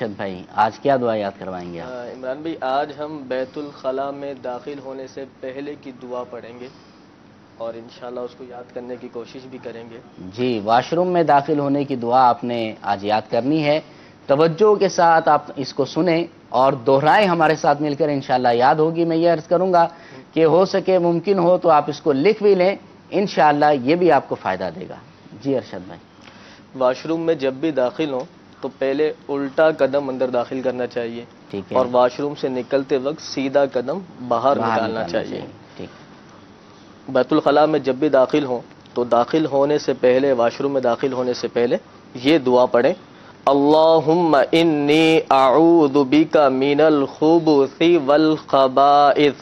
ارشد بھائی آج کیا دعا یاد کروائیں گے آپ؟ عمران بھائی آج ہم بیت الخلاء میں داخل ہونے سے پہلے کی دعا پڑھیں گے اور انشاءاللہ اس کو یاد کرنے کی کوشش بھی کریں گے. جی واش روم میں داخل ہونے کی دعا آپ نے آج یاد کرنی ہے. توجہ کے ساتھ آپ اس کو سنیں اور دہرائیں ہمارے ساتھ مل کر انشاءاللہ یاد ہوگی. میں یہ عرض کروں گا کہ ہو سکے ممکن ہو تو آپ اس کو لکھ بھی لیں, انشاءاللہ یہ بھی آپ کو فائدہ دے گا. جی ارشد بھائی. واش روم میں جب بھی داخل ہوں تو پہلے الٹا قدم اندر داخل کرنا چاہیے, ٹھیک ہے, اور واش روم سے نکلتے وقت سیدھا قدم باہر نکالنا چاہیے. بیت الخلاء میں جب بھی داخل ہوں تو داخل ہونے سے پہلے, واش روم میں داخل ہونے سے پہلے یہ دعا پڑھیں, اللہم انی اعوذ بک من الخبث والخبائث.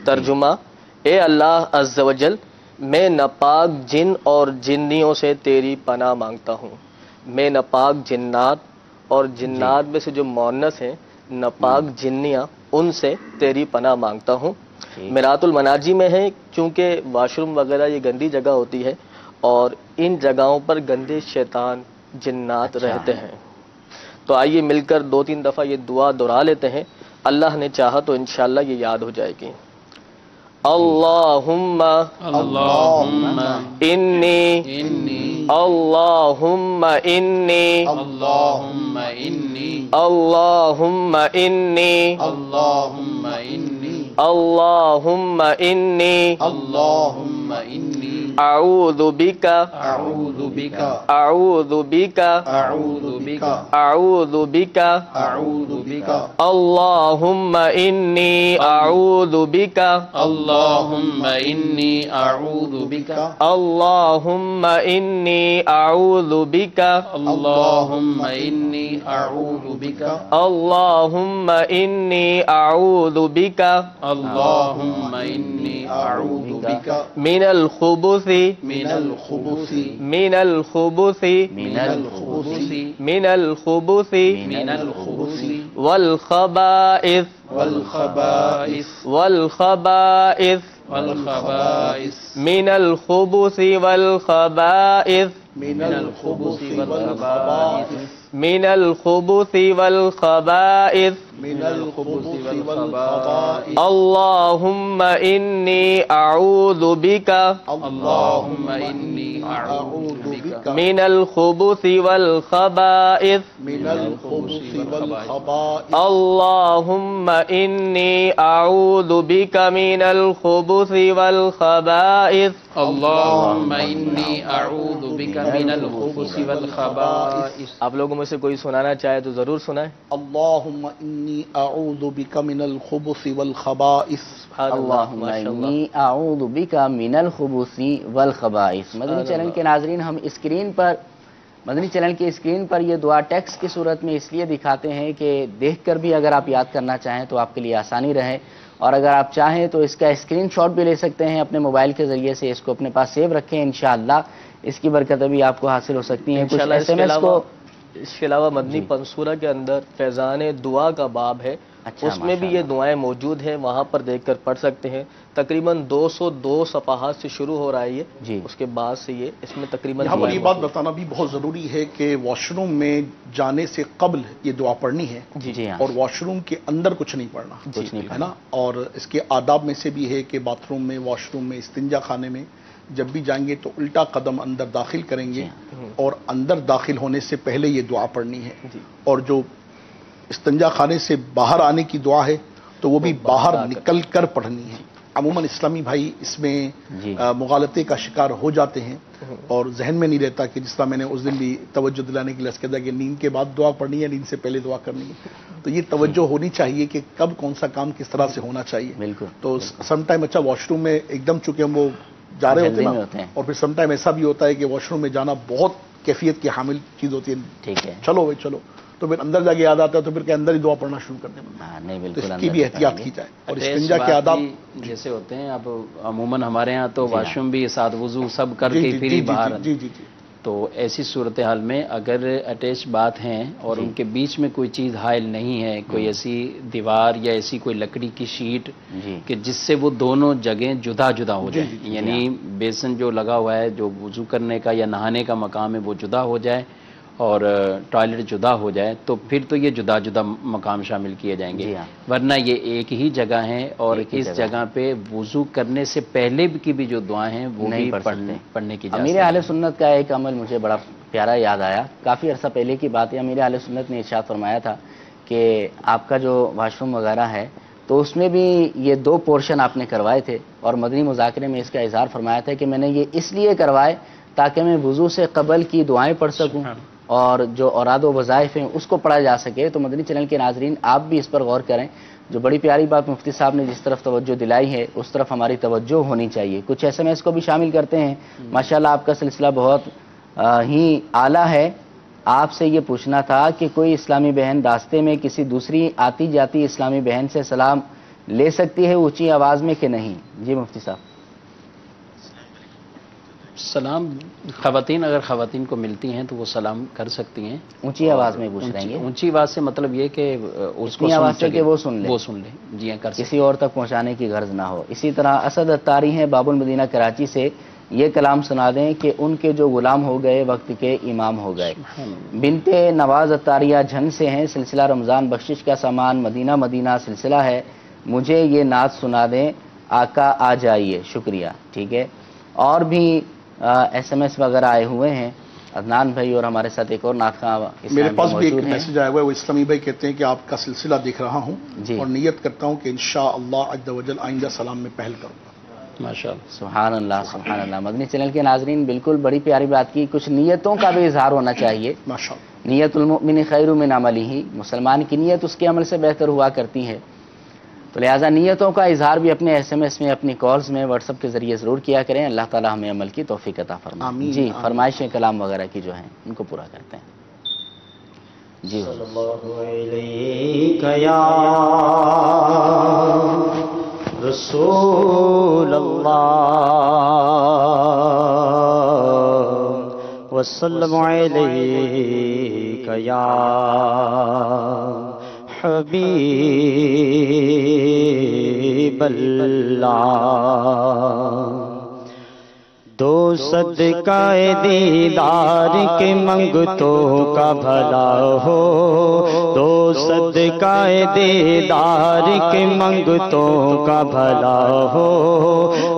ترجمہ, اے اللہ عز و جل میں ناپاک جن اور جنیوں سے تیری پناہ مانگتا ہوں. میں ناپاک جنات اور جنات میں سے جو مؤنث ہیں ناپاک جنیاں, ان سے تیری پناہ مانگتا ہوں. میرات المناجی میں ہے چونکہ واش روم وغیرہ یہ گندی جگہ ہوتی ہے اور ان جگہوں پر گندے شیطان جنات رہتے ہیں. تو آئیے مل کر 2-3 دفعہ یہ دعا دہرا لیتے ہیں, اللہ نے چاہا تو انشاءاللہ یہ یاد ہو جائے گی. اللہم انی اللہم انی اللہم انی اللہم انی اللہم انی اللہم انی اللہم انی اعوذ بک اعوذ بک اعوذ بک اعوذ بک اعوذ بک اعوذ بک اللہم انی اعوذ بک اللہم انی اعوذ بک اللہم انی اعوذ بک اللہم انی اعوذ بک اللہم انی اعوذ بک اللہم انی اعوذ بک من الخبث من الخبث من الخبث من الخبث من الخبث من الخبث والخبائث والخبائث والخبائث والخبائث من الخبث والخبائث من الخبث والخبائث من الخبث والخبائث من الخبث والخبائث اللهم إني أعوذ بك اللهم إني أعوذ بك من الخبث والخبائث من الخبث والخبائث اللهم إني أعوذ بك من الخبث والخبائث اللهم إني أعوذ بك من الخبث والخبائث. آپ لوگوں میں سے کوئی سنانا چاہے تو ضرور سنائیں. اللہم انی اعوذ بک من الخبث والخبائث. اللہم انی اعوذ بک من الخبث والخبائث. مدنی چینل کے ناظرین, ہم اسکرین پر مدنی چینل کی اسکرین پر یہ دعا ٹیکسٹ کی صورت میں اس لیے دکھاتے ہیں کہ دیکھ کر بھی اگر آپ یاد کرنا چاہیں تو آپ کے لیے آسانی رہے, اور اگر آپ چاہیں تو اس کا اسکرین شاٹ بھی لے سکتے ہیں اپنے موبائل کے ذریعے سے, اس کو اپنے پاس سیو رکھیں, انشاءاللہ اس کی برکتیں بھی آپ کو حاصل ہو سکتی ہیں. کچھ ایس ایم ایس کو اس کے علاوہ مدنی پنصورہ کے اندر فیضان دعا کا باب ہے, اس میں بھی یہ دعائیں موجود ہیں, وہاں پر دیکھ کر پڑھ سکتے ہیں. تقریباً 202 صفحات سے شروع ہو رہا ہے یہ, اس کے بعد سے یہ اس میں تقریباً یہاں پر یہ بات بتانا بھی بہت ضروری ہے کہ واش روم میں جانے سے قبل یہ دعا پڑھنی ہے, اور واش روم کے اندر کچھ نہیں پڑھنا ہے نا. اور اس کے آداب میں سے بھی ہے کہ باتھ روم میں, واش روم میں, استنجا خانے میں جب بھی جائیں گے تو الٹا قدم اندر داخل کریں گے, اور اندر داخل ہونے سے پہلے یہ دعا پڑھنی ہے. اور جو استنجا خانے سے باہر آنے کی دعا ہے تو وہ بھی باہر نکل کر پڑھنی ہے. عموماً اسلامی بھائی اس میں مغالطے کا شکار ہو جاتے ہیں اور ذہن میں نہیں رہتا کہ جس طرح میں نے اس دن بھی توجہ دلانے کے لیے کہا تھا کہ نیند کے بعد دعا پڑھنی ہے, نیند سے پہلے دعا کرنی ہے. تو یہ توجہ ہونی چاہیے کہ کب کون سا کام کس طرح سے ہونا چاہیے. بالکل. تو سم ٹائم اچھا واش روم میں ایک دم چونکہ ہم وہ جا رہے ہوتے ہیں, اور پھر سم ٹائم ایسا بھی ہوتا ہے کہ واش روم میں جانا بہت کیفیت کی حامل چیز ہوتی ہے. ٹھیک ہے, چلو بھائی چلو, تو پھر اندر جا کے یاد آتا ہے تو پھر کہ اندر ہی دعا پڑھنا شروع کر دیں. تو اس کی بھی احتیاط کی جائے. اور استنجا کے آداب جیسے ہوتے ہیں, اب عموماً ہمارے ہاں تو واش روم بھی ساتھ وضو سب کر کے پھر ہی باہر. تو ایسی صورتحال میں اگر اٹیچ بات ہیں اور ان کے بیچ میں کوئی چیز حائل نہیں ہے, کوئی ایسی دیوار یا ایسی کوئی لکڑی کی شیٹ کہ جس سے وہ دونوں جگہیں جدا جدا ہو جائیں, یعنی بیسن جو لگا ہوا ہے جو وضو کرنے کا یا نہانے کا مقام ہے وہ جدا ہو جائے, اور ٹوائلٹ جدا ہو جائے تو پھر تو یہ جدا جدا مقام شامل کیے جائیں گے، ورنہ یہ ایک ہی جگہ ہیں، اور اس جگہ پہ وضو کرنے سے پہلے کی بھی جو دعائیں ہیں وہ بھی پڑھنے کی اجازت ہے۔ امیر اہل سنت کا ایک عمل مجھے بڑا پیارا یاد آیا، کافی عرصہ پہلے کی بات ہے۔ امیر اہل سنت نے ارشاد فرمایا تھا کہ آپ کا جو واش روم وغیرہ ہے تو اس میں بھی یہ 2 پورشن آپ نے کروائے تھے، اور مدنی مذاکرے میں اس کا اظہار فرمایا تھا کہ میں نے یہ اس لیے کروائے تاکہ میں وضو سے قبل کی دعائیں پڑھ سکوں اور جو اوراد و وظائف ہیں اس کو پڑھا جا سکے۔ تو مدنی چینل کے ناظرین آپ بھی اس پر غور کریں، جو بڑی پیاری بات مفتی صاحب نے جس طرف توجہ دلائی ہے اس طرف ہماری توجہ ہونی چاہیے۔ کچھ SMS کو بھی شامل کرتے ہیں، ماشاءاللہ آپ کا سلسلہ بہت ہی اعلیٰ ہے۔ آپ سے یہ پوچھنا تھا کہ کوئی اسلامی بہن راستے میں کسی دوسری آتی جاتی اسلامی بہن سے سلام لے سکتی ہے اونچی آواز میں کہ نہیں؟ جی مفتی صاحب۔ سلام خواتین اگر خواتین کو ملتی ہیں تو وہ سلام کر سکتی ہیں، اونچی آواز میں پوچھ رہے ہیں؟ اونچی آواز سے مطلب یہ کہ اس کو آواز سے کہ وہ سن لیں، جی ہاں، کسی اور تک پہنچانے کی غرض نہ ہو۔ اسی طرح اسد اتاری ہیں باب المدینہ کراچی سے، یہ کلام سنا دیں کہ ان کے جو غلام ہو گئے وقت کے امام ہو گئے۔ بنت نواز اتاریہ جھنگ سے ہیں، سلسلہ رمضان بخشش کا سامان مدینہ مدینہ سلسلہ ہے، مجھے یہ نعت سنا دیں آقا آ جائیے، شکریہ۔ ٹھیک ہے، اور بھی SMS وغیرہ آئے ہوئے ہیں، عدنان بھائی اور ہمارے ساتھ ایک اور نعت خواں میرے پاس بھی ایک میسج آیا ہوا ہے، وہ اسلامی بھائی کہتے ہیں کہ آپ کا سلسلہ دیکھ رہا ہوں اور نیت کرتا ہوں کہ انشاءاللہ عز و جل آئندہ سلام میں پہل کروں گا۔ ماشاءاللہ، سبحان اللہ سبحان اللہ۔ مدنی چینل کے ناظرین بالکل بڑی پیاری بات کی، کچھ نیتوں کا بھی اظہار ہونا چاہیے۔ ماشاءاللہ، نیت المؤمن خیر من عملہ، مسلمان کی نیت اس کے عمل سے بہتر ہوا کرتی ہے، تو لہٰذا نیتوں کا اظہار بھی اپنے SMS میں، اپنی کالز میں، واٹس ایپ کے ذریعے ضرور کیا کریں۔ اللہ تعالی ہمیں عمل کی توفیق عطا فرمائے۔ جی فرمائشیں کلام وغیرہ کی جو ہیں ان کو پورا کرتے ہیں۔ جی صلی اللہ علیہ یا رسول اللہ وسلم علیہ یا حبیب اللہ، دو صدقہ دیدار کے منگتوں کا بھلا ہو، دو صدقہ دیدار کے منگتوں کا بھلا ہو،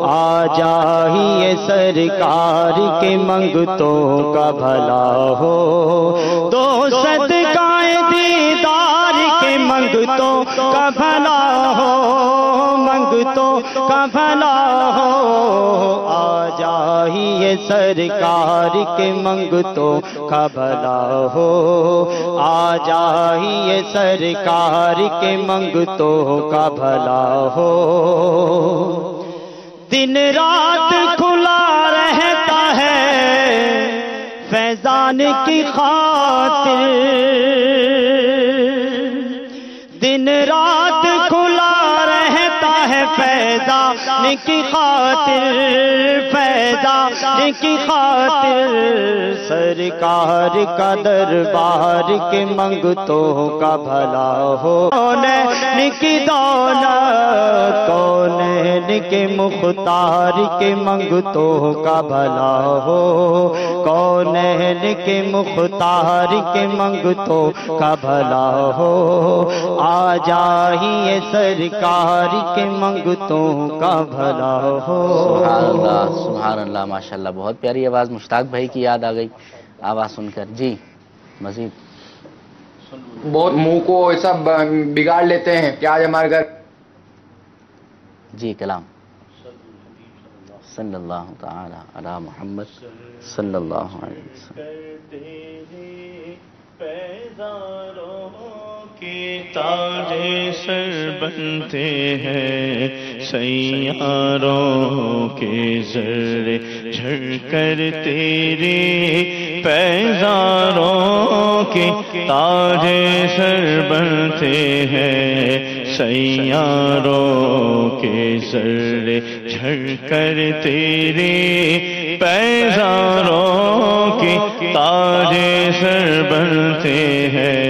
آ جائیے سرکار کے منگتوں کا بھلا ہو، دو صدقہ دیدار کے منگتوں کا بھلا ہو، منگتوں کا بھلا ہو، آ جائیے سرکار کے منگتوں کا بھلا ہو، آ جائیے سرکار کے منگتوں کا بھلا ہو، دن رات کھلا رہتا ہے فیضان کی خاطر، دن رات کھلا رہتا ہے فیضان کی خاطر، فیضان کی خاطر، سرکار کا دربار کے منگتوں کا بھلا ہو، کونین کی دولت، کونین کے مختار کے منگتوں کا بھلا ہو، کونین کے مختار کے منگتوں کا بھلا ہو، آ جائیے سرکار کے منگتوں کا بھلا ہو۔ سبحان اللہ سبحان اللہ، ماشاءاللہ بہت پیاری آواز، مشتاق بھائی کی یاد آ گئی آواز سن کر۔ جی مزید بہت منہ کو ایسا بگاڑ لیتے ہیں کہ آج ہمارے گھر جی کلام صلی اللہ تعالی علی محمد صلی اللہ علیہ وسلم۔ کے تاج سر بنتے ہیں سیاروں کے ذرے جھڑ کر تیرے پیزاروں کے تاج سر بنتے ہیں سیاروں کے ذرے جھڑ کر تیرے پیزاروں کے تاج سر بنتے ہیں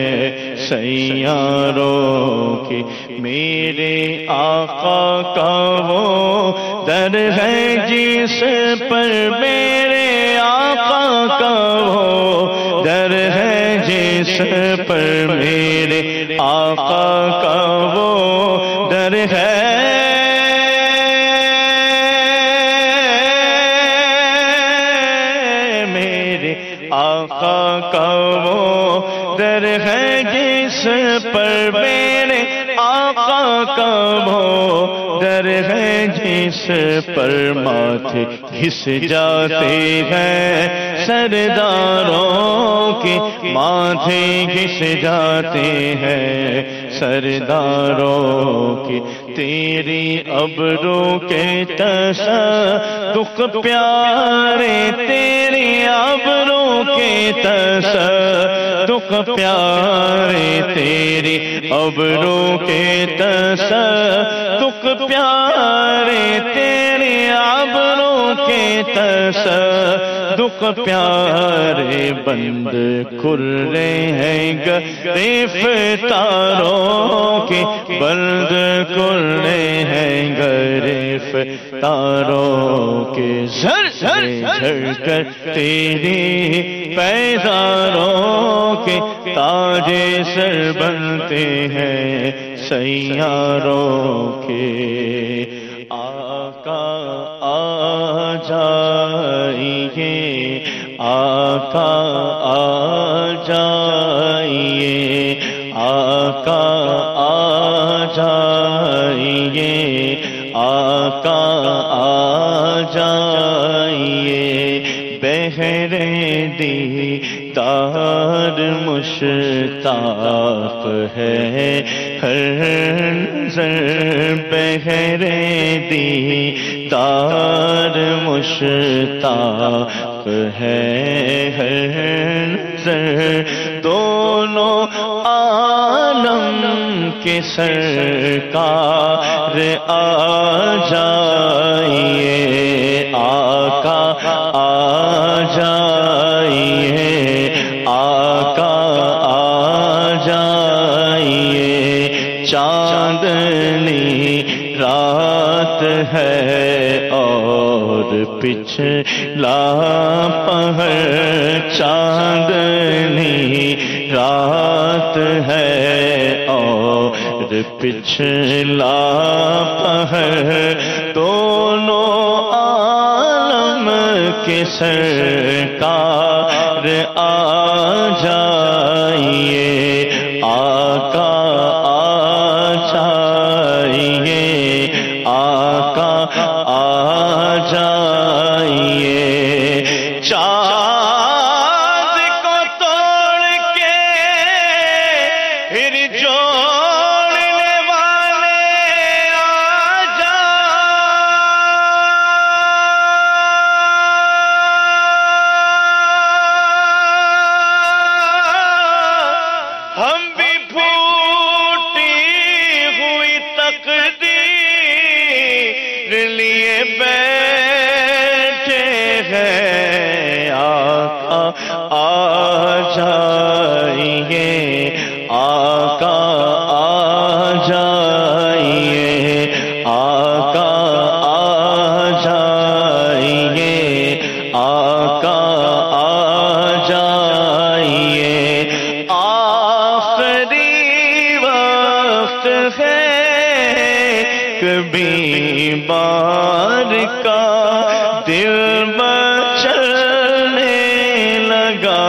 سیاروں کے، میرے آقا کا وہ در ہے جس پر، میرے آقا کا وہ در ہے جس پر میرے آقا کا وہ در ہے، میرے آقا کا وہ در ہے جس پر میرے آقا کا وہ در ہے، جس پر ماتھے گھس جاتے ہیں سرداروں کے، ماتھے گھس جاتے ہیں سرداروں کے، تیری ابرو کے تصدق پیارے، تیری ابرو کے تصدق پیارے، تیری ابرو کے تصدق پیارے، تیری ابرو کے تصدق پیارے، بند کھلے ہیں گرفتاروں کے، بند کھلے ہیں گرفتاروں کے، جھر جھر جھر کر تیری پیزاروں کے تاج سر بنتے ہیں سیاروں کے، آقا آ جائیے، آقا آ جائیے، آقا آ جائیے، آقا آ جائیے، بہر دیدار مشتاق ہے ہر نظر، بہر دیدار مشتاق ہے ہر نظر، دونوں عالم کے سرکار آ جائیے، آقا آ جائیے، آقا آ جائیے، چاندنی رات ہے اور پچھلا پہر، چاندنی رات ہے اور پچھلا پہر، دونوں عالم کے سرکار آ جائیے، آقا آ جائیے، آقا آ جائیے، چاند کو توڑ کے پھر جوڑنے والے آ جا، ہم بھی پھوٹی ہوئی تقدیر لیے بیٹھے ہیں، آقا آ جائیے، آقا آ جائیے، آقا آ جائیے، آقا آ جائیے، آخری وقت ہے کبھی بار کا، دل مچلنے لگا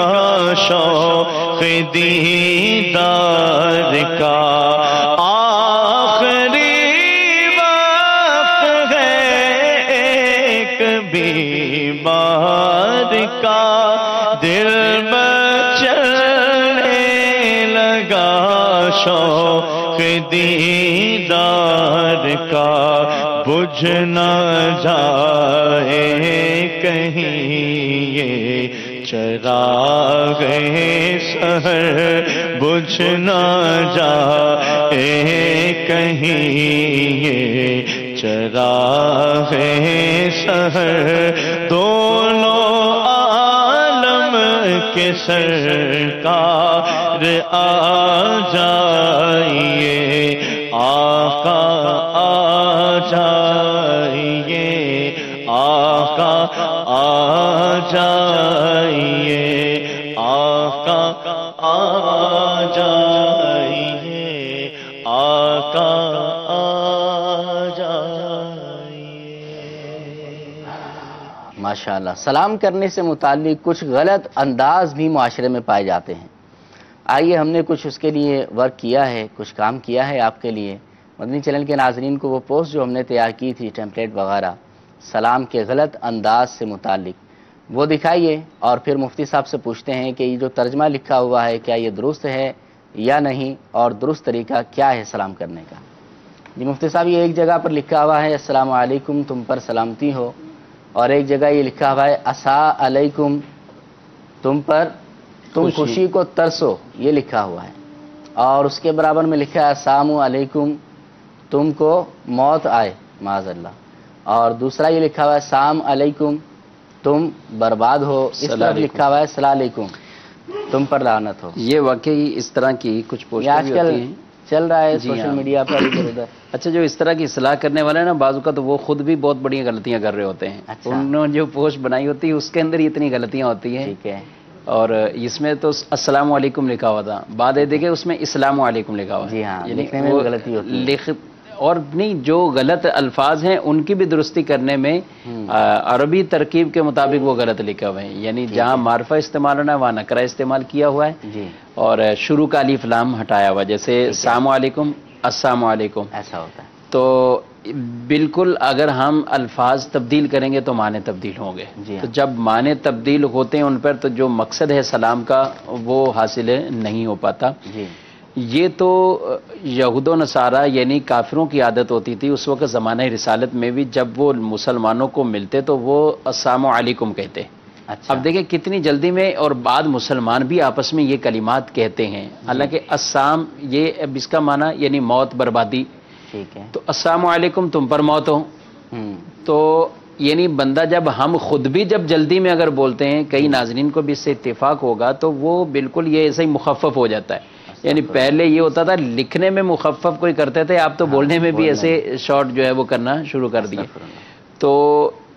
شوق دیدار کا، آخری وقت ہے کبھی بار کا، دل مچلنے لگا شوق دیدار کا، بجھ نہ جائے کہیں یہ چراغ سحر، بجھ نہ جائے کہیں یہ چراغ سحر، دونوں عالم کے سرکار آ جائیے، آقا آ جائیے، آقا آ جائیے، آقا آ جائیے آقا آ جائیے. ماشاءاللہ. سلام کرنے سے متعلق کچھ غلط انداز بھی معاشرے میں پائے جاتے ہیں. آئیے ہم نے کچھ اس کے لیے ورک کیا ہے، کچھ کام کیا ہے آپ کے لیے. مدنی چینل کے ناظرین کو وہ پوسٹ جو ہم نے تیار کی تھی، ٹیمپلیٹ وغیرہ سلام کے غلط انداز سے متعلق، وہ دکھائیے اور پھر مفتی صاحب سے پوچھتے ہیں کہ یہ جو ترجمہ لکھا ہوا ہے کیا یہ درست ہے یا نہیں، اور درست طریقہ کیا ہے سلام کرنے کا. جی مفتی صاحب، یہ ایک جگہ پر لکھا ہوا ہے السلام علیکم تم پر سلامتی ہو، اور ایک جگہ یہ لکھا ہوا ہے اسا علیکم تم پر تم خوشی کو ترسو، یہ لکھا ہوا ہے. اور اس کے برابر میں لکھا ہے السلام علیکم تم کو موت آئے معاذ اللہ. اور دوسرا یہ لکھا ہوا ہے السلام علیکم تم برباد ہو. اس طرح لکھا ہوا ہے السلام علیکم تم پر لعنت ہو. یہ واقعی اس طرح کی کچھ پوسٹیں آج کل چل رہا ہے سوشل میڈیا پر ادھر ادھر. اچھا، جو اس طرح کی اصلاح کرنے والے ہیں نا، بعض اوقات تو وہ خود بھی بہت بڑی غلطیاں کر رہے ہوتے ہیں. انہوں نے جو پوسٹ بنائی ہوتی ہے اس کے اندر اتنی غلطیاں ہوتی ہیں. ٹھیک ہے. اور اس میں تو السلام علیکم لکھا ہوا تھا، بعد دیکھے اس میں اسلام علیکم لکھا ہوا ہے. جی ہاں، لکھنے میں غلطی ہوتی ہے. اور نہیں، جو غلط الفاظ ہیں ان کی بھی درستی کرنے میں عربی ترکیب کے مطابق وہ غلط لکھے ہوئے ہیں. یعنی جہاں معرفہ استعمال ہونا ہے وہاں نکرہ استعمال کیا ہوا ہے، اور شروع کا الف لام ہٹایا ہوا ہے. جیسے السلام علیکم السلام علیکم ایسا ہوتا ہے. تو بالکل اگر ہم الفاظ تبدیل کریں گے تو معنی تبدیل ہوں گے. تو جب معنی تبدیل ہوتے ہیں ان پر تو جو مقصد ہے سلام کا وہ حاصل نہیں ہو پاتا. یہ تو یہود و نصارہ یعنی کافروں کی عادت ہوتی تھی اس وقت زمانہ رسالت میں بھی، جب وہ مسلمانوں کو ملتے تو وہ السلام علیکم کہتے. اب دیکھیں کتنی جلدی میں، اور بعد مسلمان بھی آپس میں یہ کلمات کہتے ہیں. حالانکہ السلام یہ اب اس کا معنی یعنی موت بربادی. ٹھیک ہے. تو السلام علیکم تم پر موت ہو. تو یعنی بندہ جب ہم خود بھی جب جلدی میں اگر بولتے ہیں، کئی ناظرین کو بھی اس سے اتفاق ہوگا، تو وہ بالکل یہ ایسے ہی مخفف ہو جاتا ہے. یعنی پہلے یہ ہوتا تھا لکھنے میں مخفف کوئی کرتے تھے، آپ تو بولنے میں بھی ایسے شارٹ جو ہے وہ کرنا شروع کر دیے. تو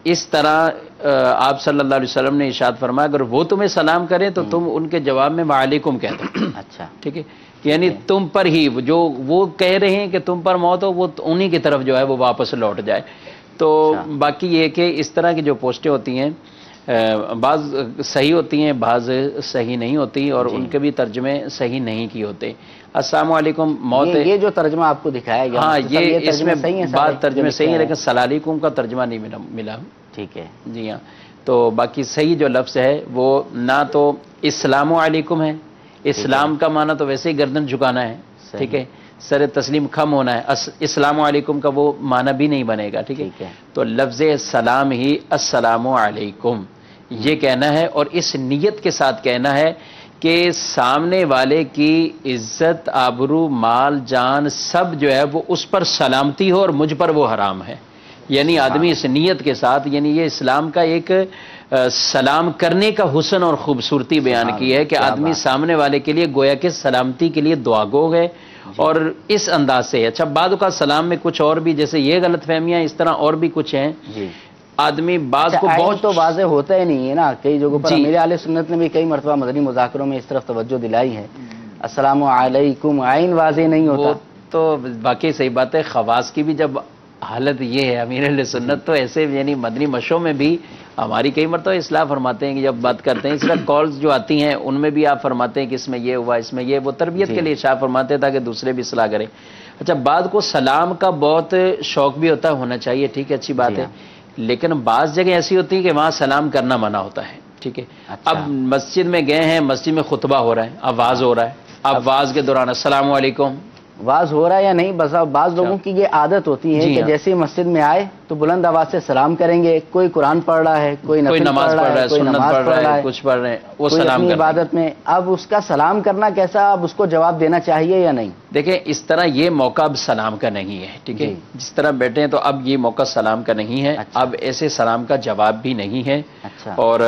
اس طرح آپ صلی اللہ علیہ وسلم نے ارشاد فرمایا اگر وہ تمہیں سلام کریں تو تم ان کے جواب میں وعلیکم کہہ دو. اچھا ٹھیک ہے. یعنی تم پر ہی جو وہ کہہ رہے ہیں کہ تم پر موت ہو، وہ انہی کی طرف جو ہے وہ واپس لوٹ جائے. تو باقی یہ کہ اس طرح کی جو پوسٹیں ہوتی ہیں بعض صحیح ہوتی ہیں، بعض صحیح نہیں ہوتی، اور ان کے بھی ترجمے صحیح نہیں کی ہوتے. السلام علیکم موت، یہ جو ترجمہ آپ کو دکھایا گیا، ہاں یہ اس میں بعض ترجمے صحیح ہیں لیکن السلام علیکم کا ترجمہ نہیں ملا. ٹھیک ہے. جی ہاں. تو باقی صحیح جو لفظ ہے وہ نہ تو اسلام علیکم ہے، اسلام کا معنی تو ویسے ہی گردن جھکانا ہے. ٹھیک ہے. سر تسلیم خم ہونا ہے. اسلام علیکم کا وہ معنی بھی نہیں بنے گا. ٹھیک ہے. تو لفظ سلام ہی السلام علیکم یہ کہنا ہے، اور اس نیت کے ساتھ کہنا ہے کہ سامنے والے کی عزت، آبرو، مال، جان سب جو ہے وہ اس پر سلامتی ہو اور مجھ پر وہ حرام ہے. یعنی آدمی اس نیت کے ساتھ، یعنی یہ اسلام کا ایک سلام کرنے کا حسن اور خوبصورتی بیان کی ہے کہ آدمی سامنے والے کے لیے گویا کہ سلامتی کے لیے دعا گو ہے، اور اس انداز سے. اچھا بعد کا سلام میں کچھ اور بھی جیسے یہ غلط فہمیاں اس طرح اور بھی کچھ ہیں. آدمی بعض کو بہت تو واضح ہوتا ہی نہیں ہے نا. کئی جگہوں پر میرے اہل سنت نے بھی کئی مرتبہ مدنی مذاکروں میں اس طرف توجہ دلائی ہے. السلام علیکم عین واضح نہیں ہوتا. تو باقی صحیح بات ہے. خواص کی بھی جب حالت یہ ہے، امیر اہل سنت تو ایسے یعنی مدنی مشوں میں بھی ہماری کئی مرتبہ اصلاح فرماتے ہیں کہ جب بات کرتے ہیں اس طرح کالز جو آتی ہیں ان میں بھی آپ فرماتے ہیں کہ اس میں یہ ہوا، اس میں یہ، وہ تربیت کے لیے ارشاد فرماتے ہیں تاکہ دوسرے بھی اصلاح کریں. اچھا بعد کو سلام کا بہت شوق بھی ہوتا ہے، ہونا چاہیے. ٹھیک ہے، اچھی بات ہے. لیکن بعض جگہ ایسی ہوتی ہے کہ وہاں سلام کرنا منع ہوتا ہے. ٹھیک ہے. اب مسجد میں گئے ہیں، مسجد میں خطبہ ہو رہا ہے، اب واز ہو رہا ہے، اب واز کے دوران السلام علیکم واز ہو رہا ہے یا نہیں. بس بعض لوگوں کی یہ عادت ہوتی ہے کہ جیسے ہی مسجد میں آئے تو بلند آواز سے سلام کریں گے. کوئی قرآن پڑھ رہا ہے، کوئی نماز پڑھ رہا ہے، کوئی نماز پڑھ رہا ہے، کچھ پڑھ رہے ہیں، وہ سلام کریں عبادت میں. اب اس کا سلام کرنا کیسا، اب اس کو جواب دینا چاہیے یا نہیں؟ دیکھیں اس طرح یہ موقع اب سلام کا نہیں ہے. ٹھیک ہے. جس طرح بیٹھے ہیں تو اب یہ موقع سلام کا نہیں ہے. اب ایسے سلام کا جواب بھی نہیں ہے. اور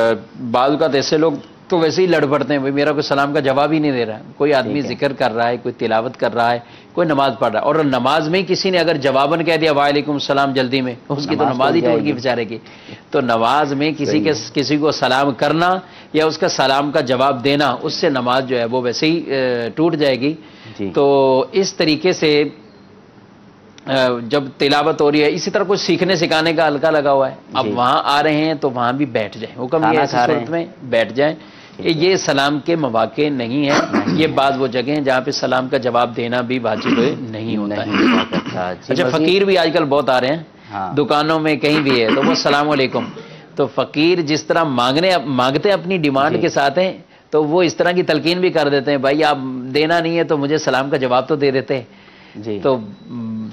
بعض اوقات ایسے لوگ تو ویسے ہی لڑ پڑتے ہیں، بھائی میرا کوئی سلام کا جواب ہی نہیں دے رہا ہے. کوئی آدمی ذکر کر رہا ہے، کوئی تلاوت کر رہا ہے، کوئی نماز پڑھ رہا ہے، اور نماز میں ہی کسی نے اگر جواباً کہہ دیا وعلیکم السلام جلدی میں، اس کی تو نماز ہی ٹوٹ گئی بیچارے کی. تو نماز میں کسی کو سلام کرنا یا اس کا سلام کا جواب دینا، اس سے نماز جو ہے وہ ویسے ہی ٹوٹ جائے گی. تو اس طریقے سے جب تلاوت ہو رہی ہے، اسی طرح کچھ سیکھنے سکھانے کا حلقہ لگا ہوا ہے، اب وہاں آ رہے ہیں تو وہاں بھی بیٹھ جائیں، حکم یہ ایسی صورت میں بیٹھ جائیں. یہ سلام کے مواقع نہیں ہیں، یہ بعض وہ جگہ ہیں جہاں پہ سلام کا جواب دینا بھی واجب نہیں ہوتا ہے. اچھا، فقیر بھی آج کل بہت آ رہے ہیں دکانوں میں، کہیں بھی ہے تو وہ السلام علیکم. تو فقیر جس طرح مانگتے اپنی ڈیمانڈ کے ساتھ ہیں، تو وہ اس طرح کی تلقین بھی کر دیتے ہیں، بھائی آپ دینا نہیں ہے تو مجھے سلام کا جواب تو دے دیتے. تو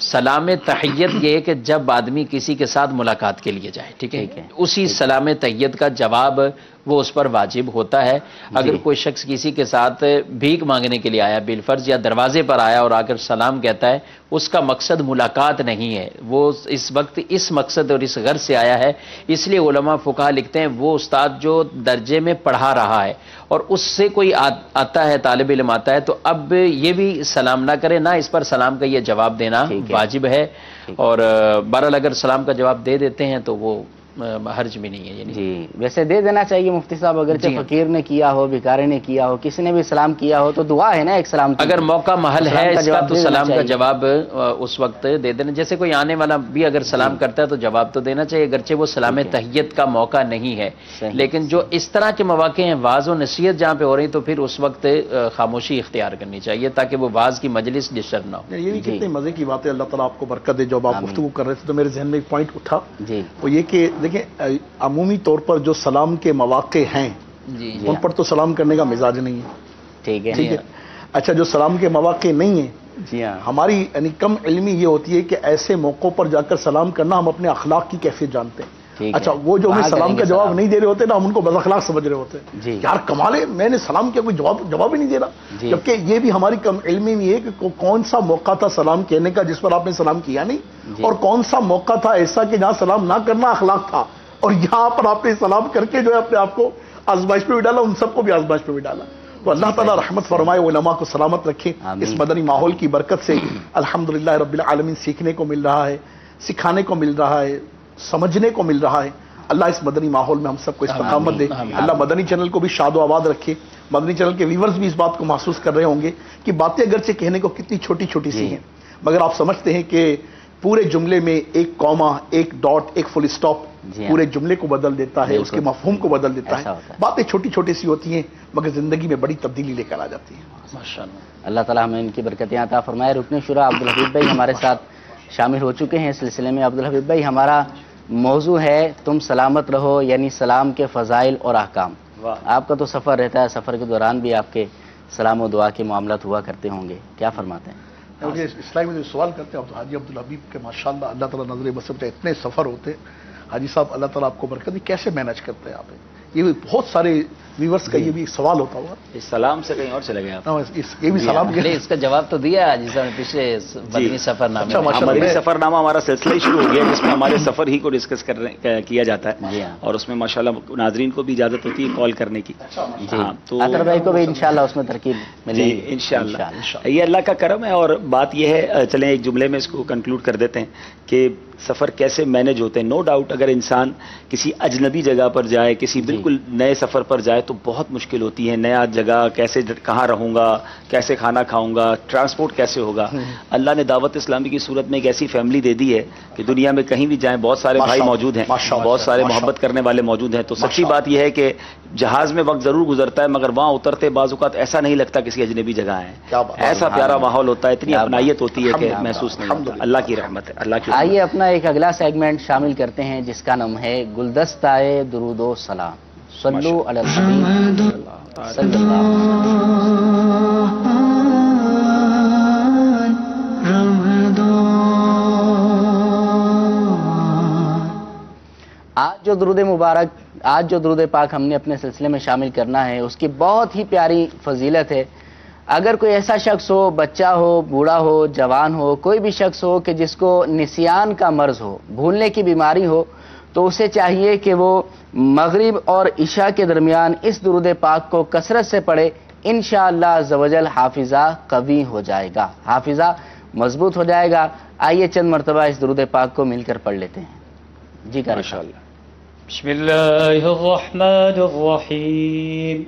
سلام تحیت یہ ہے کہ جب آدمی کسی کے ساتھ ملاقات کے لیے جائے، ٹھیک ہے، اسی سلام تحیت کا جواب وہ اس پر واجب ہوتا ہے. اگر کوئی شخص کسی کے ساتھ بھیک مانگنے کے لیے آیا بالفرض، یا دروازے پر آیا اور آ کر سلام کہتا ہے، اس کا مقصد ملاقات نہیں ہے، وہ اس وقت اس مقصد اور اس غرض سے آیا ہے. اس لیے علماء فقہا لکھتے ہیں وہ استاد جو درجے میں پڑھا رہا ہے اور اس سے کوئی آتا ہے، طالب علم آتا ہے، تو اب یہ بھی سلام نہ کرے، نہ اس پر سلام کا یہ جواب دینا واجب ہے. اور بہرحال اگر سلام کا جواب دے دیتے ہیں تو وہ حرج بھی نہیں ہے. یعنی جی ویسے دے دینا چاہیے مفتی صاحب، اگرچہ فقیر نے کیا ہو، بھکاری نے کیا ہو، کسی نے بھی سلام کیا ہو تو دعا ہے نا ایک سلام کی. اگر موقع محل ہے اس کا تو سلام کا جواب اس وقت دے دینا. جیسے کوئی آنے والا بھی اگر سلام کرتا ہے تو جواب تو دینا چاہیے، اگرچہ وہ سلام تحیت کا موقع نہیں ہے. لیکن جو اس طرح کے مواقع ہیں، واعظ و نصیحت جہاں پہ ہو رہی، تو پھر اس وقت خاموشی اختیار کرنی چاہیے تاکہ وہ واعظ کی مجلس ڈسٹرب نہ ہو. یہ بھی کتنے مزے کی بات ہے، اللہ تعالیٰ آپ کو برکت دے. جب آپ گفتگو کر رہے تھے تو میرے ذہن میں ایک پوائنٹ اٹھا، وہ یہ کہ دیکھیں عمومی طور پر جو سلام کے مواقع ہیں ان پر تو سلام کرنے کا مزاج نہیں ہے. ٹھیک ہے. اچھا، جو سلام کے مواقع نہیں ہیں، ہماری یعنی کم علمی یہ ہوتی ہے کہ ایسے موقعوں پر جا کر سلام کرنا ہم اپنے اخلاق کی کیفیت جانتے ہیں. اچھا، وہ جو ہمیں سلام کا جواب نہیں دے رہے ہوتے نا، ہم ان کو بد اخلاق سمجھ رہے ہوتے ہیں. یار کمال ہے، میں نے سلام کیا، کوئی جواب ہی نہیں دے رہا. جبکہ یہ بھی ہماری کم علمی میں ہے کہ کون سا موقع تھا سلام کہنے کا جس پر آپ نے سلام کیا نہیں، اور کون سا موقع تھا ایسا کہ جہاں سلام نہ کرنا اخلاق تھا، اور یہاں پر آپ نے سلام کر کے جو ہے اپنے آپ کو آزمائش پہ بھی ڈالا، ان سب کو بھی آزمائش پہ بھی ڈالا. تو اللہ تعالیٰ رحمت فرمائے، علماء کو سلامت رکھے. اس مدنی ماحول کی برکت سے الحمدللہ رب العالمین سیکھنے کو مل رہا ہے، سکھانے کو مل رہا ہے، سمجھنے کو مل رہا ہے. اللہ اس مدنی ماحول میں ہم سب کو استقامت دے. اللہ مدنی چینل کو بھی شاد و آباد رکھے. مدنی چینل کے ویورز بھی اس بات کو محسوس کر رہے ہوں گے کہ باتیں اگرچہ کہنے کو کتنی چھوٹی چھوٹی سی ہیں، مگر آپ سمجھتے ہیں کہ پورے جملے میں ایک کوما، ایک ڈاٹ، ایک فل اسٹاپ پورے جملے کو بدل دیتا ہے، اس کے مفہوم کو بدل دیتا ہے. باتیں چھوٹی چھوٹی سی ہوتی ہیں مگر زندگی میں بڑی تبدیلی لے کر آ جاتی ہیں. ماشاءاللہ، اللہ تعالیٰ ہمیں ان کی برکتیں عطا فرمائے. رکن شورا عبدالحبیب بھائی ہمارے ساتھ شامل ہو چکے ہیں اس سلسلے میں. عبدالحبیب بھائی، ہمارا موضوع ہے تم سلامت رہو، یعنی سلام کے فضائل اور احکام. آپ کا تو سفر رہتا ہے، سفر کے دوران بھی آپ کے سلام و دعا کے معاملات ہوا کرتے ہوں گے، کیا فرماتے ہیں؟ اسلامی میں جو سوال کرتے ہیں حاجی عبدالحبیب کے، ماشاءاللہ اللہ تعالیٰ نظر بس اتنے سفر ہوتے. حاجی صاحب اللہ تعالیٰ آپ کو برکت دی، کیسے مینج کرتے ہیں آپ؟ یہ بھی بہت سارے ویورز کا یہ بھی سوال ہوتا ہوا. اس سلام سے کہیں اور چلے گئے آپ. یہ بھی سلام اس کا جواب تو دیا حاجی صاحب نے پچھلے مدنی سفر نامے. مدنی سفر نامہ ہمارا سلسلہ ہی شروع ہو گیا جس میں ہمارے سفر ہی کو ڈسکس کیا جاتا ہے، اور اس میں ماشاءاللہ ناظرین کو بھی اجازت ہوتی ہے کال کرنے کی. ہاں، تو اطہر بھائی کو بھی انشاءاللہ اس میں ترکیب ملے گی انشاءاللہ. یہ اللہ کا کرم ہے. اور بات یہ ہے، چلیں ایک جملے میں اس کو کنکلوڈ کر دیتے ہیں کہ سفر کیسے مینج ہوتے ہیں. نو ڈاؤٹ اگر انسان کسی اجنبی جگہ پر جائے، کسی بالکل نئے سفر پر جائے تو بہت مشکل ہوتی ہے. نیا جگہ، کیسے کہاں رہوں گا، کیسے کھانا کھاؤں گا، ٹرانسپورٹ کیسے ہوگا. اللہ نے دعوت اسلامی کی صورت میں ایک ایسی فیملی دے دی ہے کہ دنیا میں کہیں بھی جائیں بہت سارے بھائی موجود ہیں، بہت سارے محبت کرنے والے موجود ہیں. تو سچی بات یہ ہے کہ جہاز میں وقت ضرور گزرتا ہے مگر وہاں اترتے بعض اوقات ایسا نہیں لگتا کسی اجنبی جگہ ہے. ایسا پیارا ماحول ہوتا ہے، اتنی اپنائیت ہوتی ہے کہ محسوس نہیں ہوتا. اللہ کی رحمت ہے، اللہ کی. آئیے اپنا ایک اگلا سیگمنٹ شامل کرتے ہیں جس کا نام ہے گلدستہ درود و سلام. صلو علی الحبیب صلی اللہ علیہ وسلم. آج جو درود پاک ہم نے اپنے سلسلے میں شامل کرنا ہے اس کی بہت ہی پیاری فضیلت ہے. اگر کوئی ایسا شخص ہو، بچہ ہو، بوڑھا ہو، جوان ہو، کوئی بھی شخص ہو کہ جس کو نسیان کا مرض ہو، بھولنے کی بیماری ہو، تو اسے چاہیے کہ وہ مغرب اور عشاء کے درمیان اس درود پاک کو کثرت سے پڑھے. انشاءاللہ عز و جل حافظہ قوی ہو جائے گا، حافظہ مضبوط ہو جائے گا. آئیے چند مرتبہ اس درود پاک کو مل کر پڑھ لیتے ہیں. جی کریں. ماشاءاللہ. بسم اللہ الرحمن الرحیم.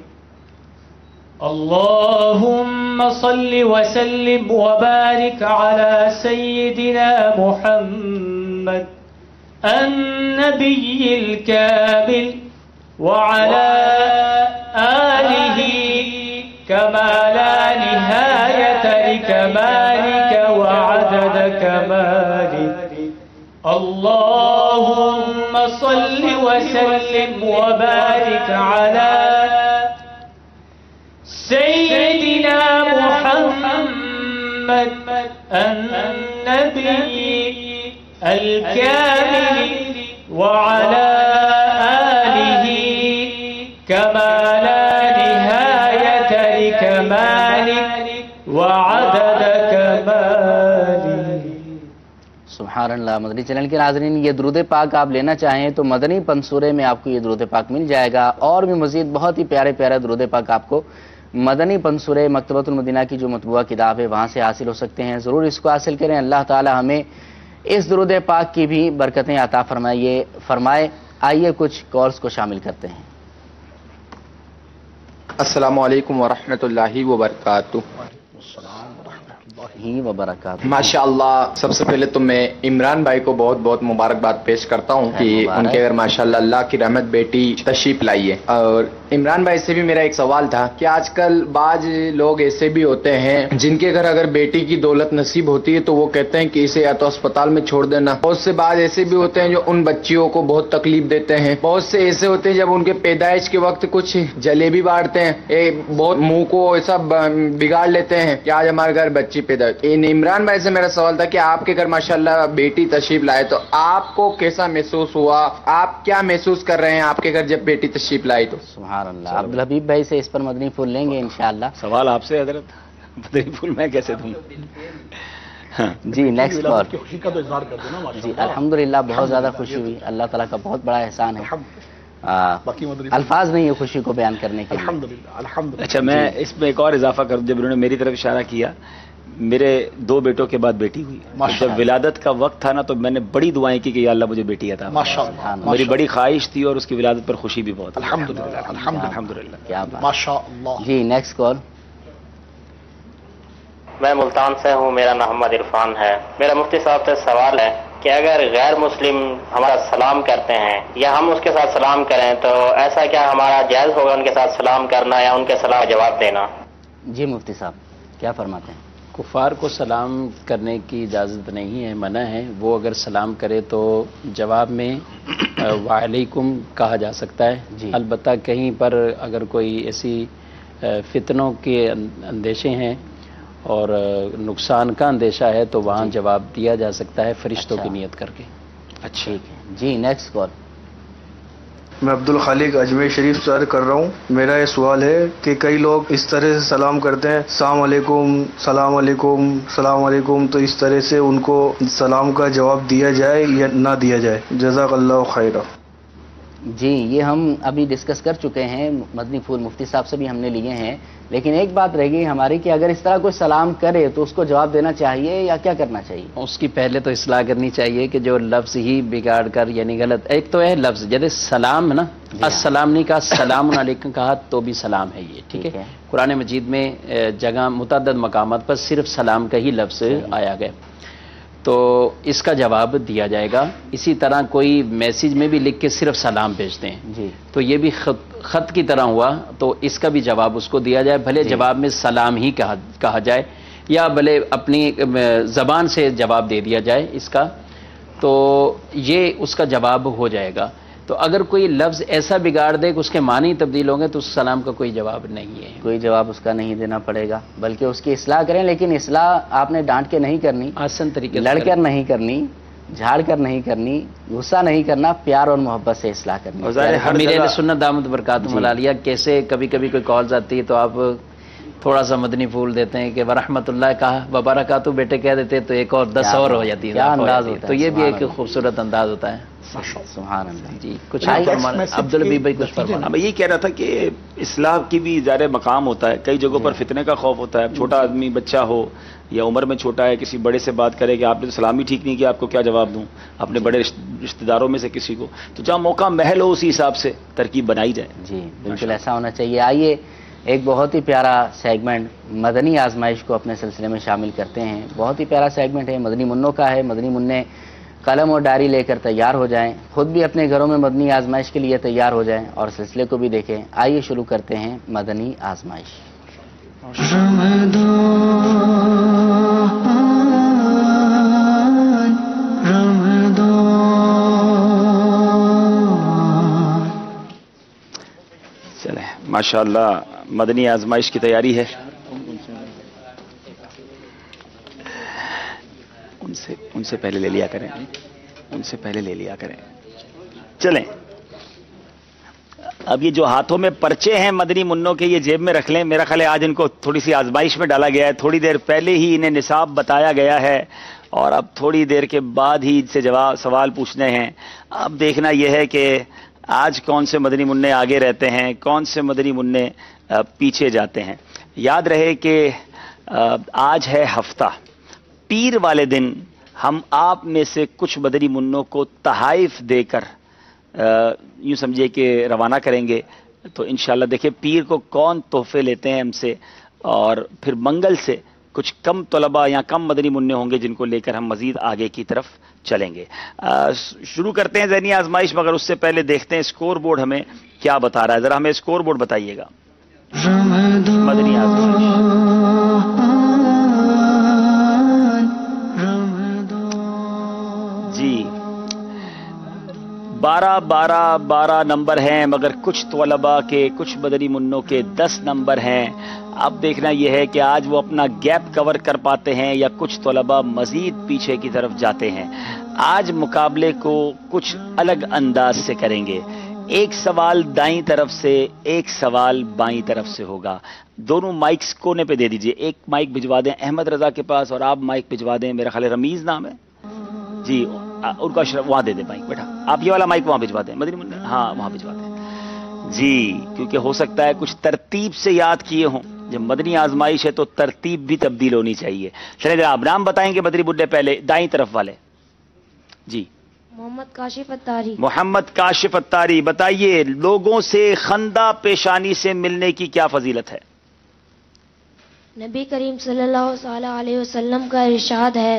اللهم صل وسلم وبارك على سيدنا محمد النبي الكامل وعلى آله كما لا نهاية لكمالك وعدد كمالك. اللهم صل وسلم وبارك على سيدنا محمد النبي الكامل وعلى آله كما لا نهاية لكمالك وعدد كمالك. سبحان اللہ. مدنی چینل کے ناظرین، یہ درود پاک آپ لینا چاہیں تو مدنی پنسورے میں آپ کو یہ درود پاک مل جائے گا. اور بھی مزید بہت ہی پیارے پیارے درود پاک آپ کو مدنی پنسورے مکتبۃ المدینہ کی جو مطبوعہ کتاب ہے وہاں سے حاصل ہو سکتے ہیں. ضرور اس کو حاصل کریں. اللہ تعالی ہمیں اس درود پاک کی بھی برکتیں عطا فرمائے. آئیے کچھ کالز کو شامل کرتے ہیں. السلام علیکم ورحمۃ اللہ وبرکاتہ. وبرکاتہ. ماشاء اللہ. سب سے پہلے تو میں عمران بھائی کو بہت بہت مبارکباد پیش کرتا ہوں کہ ان کے گھر ماشاءاللہ اللہ کی رحمت بیٹی تشریف لائی ہے. اور عمران بھائی سے بھی میرا ایک سوال تھا کہ آج کل بعض لوگ ایسے بھی ہوتے ہیں جن کے گھر اگر بیٹی کی دولت نصیب ہوتی ہے تو وہ کہتے ہیں کہ اسے یا تو اسپتال میں چھوڑ دینا. بہت سے بعض ایسے بھی ہوتے ہیں جو ان بچیوں کو بہت تکلیف دیتے ہیں. بہت سے ایسے ہوتے ہیں جب ان کے پیدائش کے وقت کچھ جلیبی بانٹتے ہیں، بہت منہ کو ایسا بگاڑ لیتے ہیں کہ آج ہمارے گھر بچی پیدا. عمران بھائی سے میرا سوال تھا کہ آپ کے گھر ماشاءاللہ بیٹی تشریف لائے تو آپ کو کیسا محسوس ہوا؟ آپ کیا محسوس کر رہے ہیں آپ کے گھر جب بیٹی تشریف لائی تو؟ سبحان اللہ. عبدالحبیب بھائی سے اس پر مدنی پھول لیں گے انشاءاللہ. سوال آپ سے حضرت، مدنی پھول میں کیسے دوں؟ جی نیکسٹ کال. خوشی کا تو اظہار کر دو نا. جی الحمدللہ بہت زیادہ خوشی ہوئی. اللہ تعالیٰ کا بہت بڑا احسان ہے. الفاظ نہیں ہے خوشی کو بیان کرنے کے. الحمدللہ. اچھا میں اس میں ایک اور اضافہ کر دوں. جب انہوں نے میری طرف اشارہ کیا، میرے 2 بیٹوں کے بعد بیٹی ہوئی. جب ولادت کا وقت تھا نا تو میں نے بڑی دعائیں کی کہ یا اللہ مجھے بیٹی عطا. ماشاءاللہ. میری بڑی خواہش تھی اور اس کی ولادت پر خوشی بھی بہت. الحمدللہ. الحمدللہ. کیا بات. ماشاءاللہ. جی نیکسٹ کال. میں ملتان سے ہوں، میرا نام محمد عرفان ہے. میرا مفتی صاحب سے سوال ہے کہ اگر غیر مسلم ہمارا سلام کرتے ہیں یا ہم اس کے ساتھ سلام کریں تو ایسا کیا ہمارا جائز ہوگا ان کے ساتھ سلام کرنا یا ان کے سلام کا جواب دینا؟ جی مفتی صاحب کیا فرماتے ہیں؟ کفار کو سلام کرنے کی اجازت نہیں ہے، منع ہے. وہ اگر سلام کرے تو جواب میں وعلیکم کہا جا سکتا ہے. البتہ کہیں پر اگر کوئی ایسی فتنوں کے اندیشے ہیں اور نقصان کا اندیشہ ہے تو وہاں جواب دیا جا سکتا ہے فرشتوں کی نیت کر کے. اچھا جی نیکسٹ کال. میں عبدالخالق اجمیر شریف سے عرض کر رہا ہوں. میرا یہ سوال ہے کہ کئی لوگ اس طرح سے سلام کرتے ہیں، السلام علیکم السلام علیکم السلام علیکم، تو اس طرح سے ان کو سلام کا جواب دیا جائے یا نہ دیا جائے؟ جزاک اللہ خیرہ. جی یہ ہم ابھی ڈسکس کر چکے ہیں، مدنی پھول مفتی صاحب سے بھی ہم نے لیے ہیں. لیکن ایک بات رہ گئی ہماری کہ اگر اس طرح کوئی سلام کرے تو اس کو جواب دینا چاہیے یا کیا کرنا چاہیے؟ اس کی پہلے تو اصلاح کرنی چاہیے کہ جو لفظ ہی بگاڑ کر یعنی غلط. ایک تو ہے لفظ جیسے سلام ہے نا، السلام نہیں کہا، السلام علیکم کہا تو بھی سلام ہے یہ. ٹھیک ہے. قرآن مجید میں جگہ متعدد مقامات پر صرف سلام کا ہی لفظ آیا گیا تو اس کا جواب دیا جائے گا. اسی طرح کوئی میسیج میں بھی لکھ کے صرف سلام بھیجتے ہیں تو یہ بھی خط کی طرح ہوا تو اس کا بھی جواب اس کو دیا جائے. بھلے جواب میں سلام ہی کہا جائے یا بھلے اپنی زبان سے جواب دے دیا جائے اس کا، تو یہ اس کا جواب ہو جائے گا. تو اگر کوئی لفظ ایسا بگاڑ دے کہ اس کے معنی تبدیل ہوں گے تو اس سلام کا کوئی جواب نہیں ہے. کوئی جواب اس کا نہیں دینا پڑے گا بلکہ اس کی اصلاح کریں. لیکن اصلاح آپ نے ڈانٹ کے نہیں کرنی، آسان طریقے سے لڑ کر نہیں کرنی، جھاڑ کر نہیں کرنی، غصہ نہیں کرنا، پیار اور محبت سے اصلاح کرنی. میرے سنت دامت برکاتہم العالیہ کیسے کبھی کبھی کوئی کالز آتی ہے تو آپ تھوڑا سا مدنی پھول دیتے ہیں کہ ورحمۃ اللہ کہا وبرکاتہ بیٹے کہہ دیتے تو ایک اور 10 اور ہو جاتی ہے، کیا انداز ہوتا ہے، تو یہ بھی ایک سبحان اللہ۔ خوبصورت انداز ہوتا ہے۔ سبحان اللہ۔ جی کچھ عبد الحبیب بھائی کچھ فرمانا۔ میں یہی کہہ رہا تھا کہ اصلاح کی بھی ظاہر مقام ہوتا ہے، کئی جگہوں پر فتنے کا خوف ہوتا ہے، چھوٹا آدمی بچہ ہو یا عمر میں چھوٹا ہے، کسی بڑے سے بات کرے کہ آپ نے تو سلام ہی ٹھیک نہیں کیا، آپ کو کیا جواب دوں، اپنے بڑے رشتہ داروں میں سے کسی کو، تو جہاں موقع محل ہو اسی حساب سے ترکیب بنائی جائے۔ جی بالکل ایسا ہونا چاہیے۔ آئیے ایک بہت ہی پیارا سیگمنٹ مدنی آزمائش کو اپنے سلسلے میں شامل کرتے ہیں۔ بہت ہی پیارا سیگمنٹ ہے، مدنی منوں کا ہے۔ مدنی منع قلم اور ڈائری لے کر تیار ہو جائیں، خود بھی اپنے گھروں میں مدنی آزمائش کے لیے تیار ہو جائیں اور سلسلے کو بھی دیکھیں۔ آئیے شروع کرتے ہیں مدنی آزمائش۔ چلیں ماشاءاللہ مدنی آزمائش کی تیاری ہے۔ ان سے پہلے لے لیا کریں، ان سے پہلے لے لیا کریں۔ چلیں اب یہ جو ہاتھوں میں پرچے ہیں مدنی منوں کے، یہ جیب میں رکھ لیں۔ میرا خیال ہے آج ان کو تھوڑی سی آزمائش میں ڈالا گیا ہے، تھوڑی دیر پہلے ہی انہیں نصاب بتایا گیا ہے اور اب تھوڑی دیر کے بعد ہی ان سے سوال پوچھنے ہیں۔ اب دیکھنا یہ ہے کہ آج کون سے مدنی منع آگے رہتے ہیں، کون سے مدنی منع پیچھے جاتے ہیں۔ یاد رہے کہ آج ہے ہفتہ، پیر والے دن ہم آپ میں سے کچھ مدنی منوں کو تحائف دے کر یوں سمجھے کہ روانہ کریں گے۔ تو انشاءاللہ دیکھیں پیر کو کون تحفے لیتے ہیں ہم سے، اور پھر منگل سے کچھ کم طلباء یا کم مدنی منع ہوں گے جن کو لے کر ہم مزید آگے کی طرف چلیں گے۔ شروع کرتے ہیں ذہنی آزمائش، مگر اس سے پہلے دیکھتے ہیں اسکور بورڈ ہمیں کیا بتا رہا ہے۔ ذرا ہمیں اسکور بورڈ بتائیے گا۔ مدنی آزمائش جی 12 نمبر ہیں، مگر کچھ طلباء کے کچھ مدنی منوں کے 10 نمبر ہیں۔ اب دیکھنا یہ ہے کہ آج وہ اپنا گیپ کور کر پاتے ہیں یا کچھ طلباء مزید پیچھے کی طرف جاتے ہیں۔ آج مقابلے کو کچھ الگ انداز سے کریں گے۔ ایک سوال دائیں طرف سے، ایک سوال بائیں طرف سے ہوگا۔ دونوں مائکس کونے پہ دے دیجئے۔ ایک مائک بھجوا دیں احمد رضا کے پاس اور آپ مائک بھجوا دیں، میرا خیال ہے رمیز نام ہے جی، ان کا وہاں دے دیں مائک، بیٹا آپ یہ والا مائک وہاں بھجوا دیں، مدنی منع ہاں وہاں بھجوا دیں جی، کیونکہ ہو سکتا ہے کچھ ترتیب سے یاد کیے ہوں۔ جب مدنی آزمائش ہے تو ترتیب بھی تبدیل ہونی چاہیے۔ چلیں جناب نام بتائیں گے مدنی منع پہلے، دائیں طرف والے جی۔ محمد کاشف اتاری۔ محمد کاشف اتاری، بتائیے لوگوں سے خندہ پیشانی سے ملنے کی کیا فضیلت ہے؟ نبی کریم صلی اللہ علیہ وسلم کا ارشاد ہے،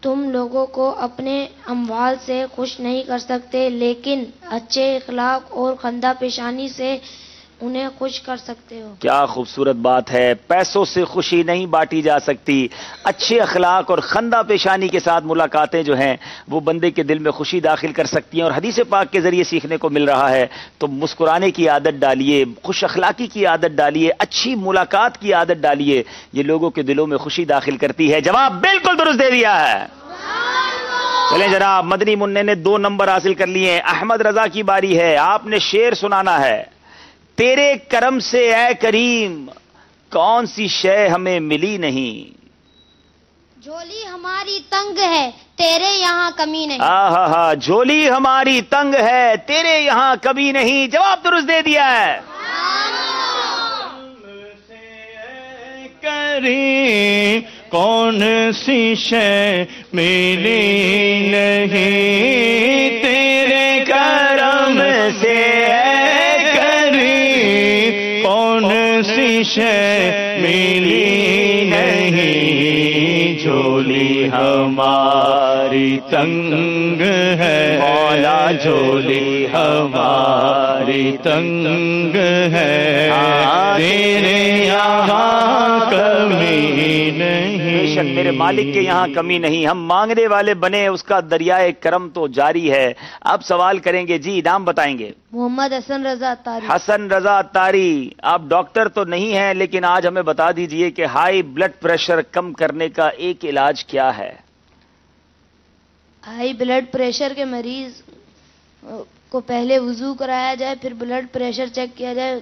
تم لوگوں کو اپنے اموال سے خوش نہیں کر سکتے، لیکن اچھے اخلاق اور خندہ پیشانی سے انہیں خوش کر سکتے ہو۔ کیا خوبصورت بات ہے، پیسوں سے خوشی نہیں بانٹی جا سکتی، اچھے اخلاق اور خندہ پیشانی کے ساتھ ملاقاتیں جو ہیں وہ بندے کے دل میں خوشی داخل کر سکتی ہیں، اور حدیث پاک کے ذریعے سیکھنے کو مل رہا ہے۔ تو مسکرانے کی عادت ڈالیے، خوش اخلاقی کی عادت ڈالیے، اچھی ملاقات کی عادت ڈالیے، یہ لوگوں کے دلوں میں خوشی داخل کرتی ہے۔ جواب بالکل درست دے دیا ہے۔ چلیں جناب مدنی منع نے 2 نمبر حاصل کر لیے ہیں۔ احمد رضا کی باری ہے، آپ نے شعر سنانا ہے۔ تیرے کرم سے اے کریم کون سی شے ہمیں ملی نہیں، جھولی ہماری تنگ ہے تیرے یہاں کمی نہیں۔ ہاں جھولی ہماری تنگ ہے تیرے یہاں کبھی نہیں، جواب درست دے دیا ہے۔ کریم کون سی شے ملی نہیں، تیرے کرم سے شے ملی نہیں، جھولی ہماری تنگ ہے مولا، جھولی ہماری تنگ ہے تیرے یہاں کمی نہیں، بے شک میرے مالک کے یہاں کمی نہیں، ہم مانگنے والے بنے، اس کا دریائے کرم تو جاری ہے۔ اب سوال کریں گے جی، نام بتائیں گے۔ محمد حسن رضا اتاری۔ حسن رضا اتاری، آپ ڈاکٹر تو نہیں ہیں لیکن آج ہمیں بتا دیجئے کہ ہائی بلڈ پریشر کم کرنے کا ایک علاج کیا ہے؟ ہائی بلڈ پریشر کے مریض کو پہلے وضو کرایا جائے، پھر بلڈ پریشر چیک کیا جائے،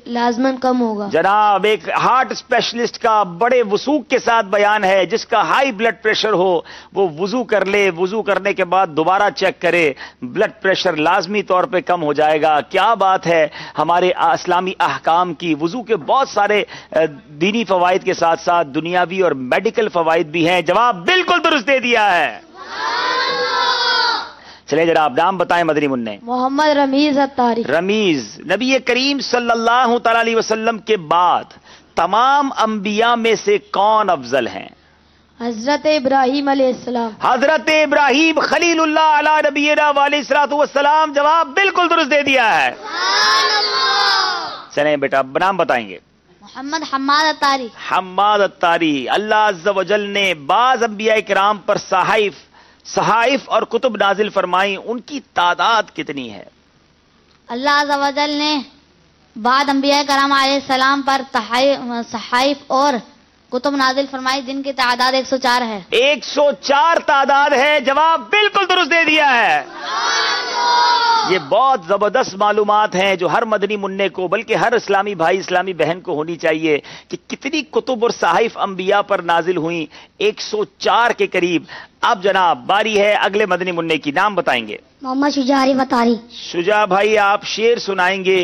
لازمن کم ہوگا۔ جناب ایک ہارٹ اسپیشلسٹ کا بڑے وثوق کے ساتھ بیان ہے، جس کا ہائی بلڈ پریشر ہو وہ وضو کر لے، وضو کرنے کے بعد دوبارہ چیک کرے، بلڈ پریشر لازمی طور پہ کم ہو جائے گا۔ کیا بات ہے ہمارے اسلامی احکام کی! وضو کے بہت سارے دینی فوائد کے ساتھ ساتھ دنیاوی اور میڈیکل فوائد بھی ہیں۔ جواب بالکل درست دے دیا ہے۔ چلیں جناب نام بتائیں مدنی منع۔ محمد رمیز اتاری۔ رمیز، نبی کریم صلی اللہ تعالی علیہ وسلم کے بعد تمام انبیاء میں سے کون افضل ہیں؟ حضرت ابراہیم علیہ السلام۔ حضرت ابراہیم خلیل اللہ علی نبینا علیہ الصلوۃ والسلام، جواب بالکل درست دے دیا ہے۔ چلیں بیٹا نام بتائیں گے۔ محمد حماد اتاری۔ حماد اتاری، اللہ عز و جل نے بعض انبیاء کرام پر صحائف اور کتب نازل فرمائی، ان کی تعداد کتنی ہے؟ اللہ عز و جل نے بعد انبیاء کرام علیہ السلام پر صحائف اور کتب نازل فرمائی، جن کی تعداد 104 ہے۔ 104 تعداد ہے، جواب بالکل درست دے دیا ہے۔ یہ بہت زبردست معلومات ہیں جو ہر مدنی منع کو، بلکہ ہر اسلامی بھائی اسلامی بہن کو ہونی چاہیے کہ کتنی کتب اور صحائف انبیاء پر نازل ہوئیں، 104 کے قریب۔ اب جناب باری ہے اگلے مدنی منع کی، نام بتائیں گے۔ محمد شجاع علی وطاری۔ شجاع بھائی آپ شعر سنائیں گے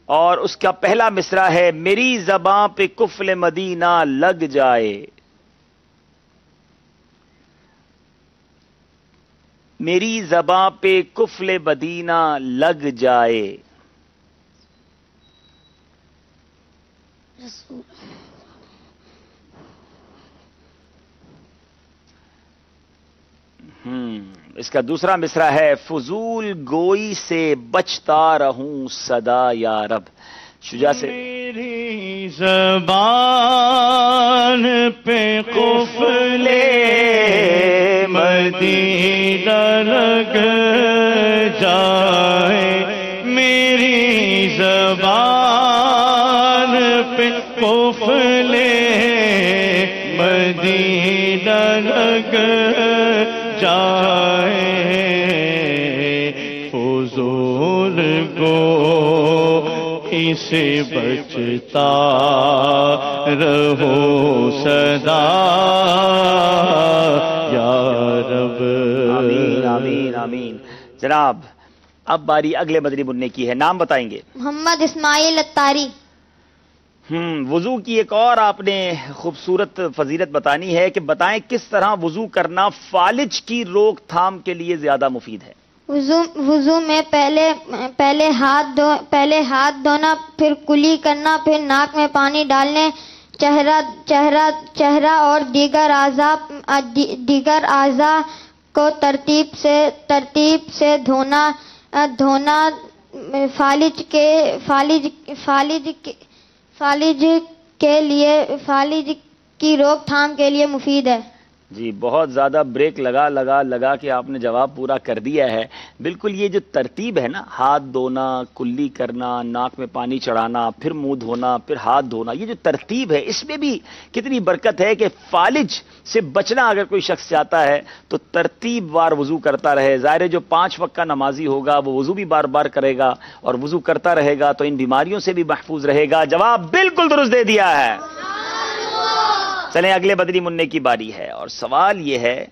اور اس کا پہلا مصرع ہے، میری زباں پہ کفل مدینہ لگ جائے، میری زباں پہ کفل مدینہ لگ جائے۔ اس کا دوسرا مصرع ہے، فضول گوئی سے بچتا رہوں سدا یا رب۔ شجاع سے میری زبان پہ قفل مدینہ لگ جائے، میری زبان پہ قفل مدینہ لگ جائے، فضول کو اسے بچتا رہو سدا یا رب۔ آمین آمین آمین۔ جناب اب باری اگلے مدنی منع کی ہے، نام بتائیں گے۔ محمد اسماعیل اتاری۔ وضو کی ایک اور آپ نے خوبصورت فضیلت بتانی ہے کہ بتائیں کس طرح وضو کرنا فالج کی روک تھام کے لیے زیادہ مفید ہے۔ وضو میں پہلے ہاتھ دھونا، پھر کلی کرنا، پھر ناک میں پانی ڈالنے، چہرہ اور دیگر اعضاء کو ترتیب سے دھونا فالج کی روک تھام کے لیے مفید ہے۔ جی بہت زیادہ بریک لگا کے آپ نے جواب پورا کر دیا ہے۔ بالکل یہ جو ترتیب ہے نا، ہاتھ دھونا، کلی کرنا، ناک میں پانی چڑھانا، پھر منہ دھونا، پھر ہاتھ دھونا، یہ جو ترتیب ہے اس میں بھی کتنی برکت ہے کہ فالج سے بچنا اگر کوئی شخص چاہتا ہے تو ترتیب وار وضو کرتا رہے۔ ظاہر ہے جو 5 وقت کا نمازی ہوگا وہ وضو بھی بار بار کرے گا اور وضو کرتا رہے گا تو ان بیماریوں سے بھی محفوظ رہے گا۔ جواب بالکل درست دے دیا ہے۔ چلیں اگلے مدنی منع کی باری ہے اور سوال یہ ہے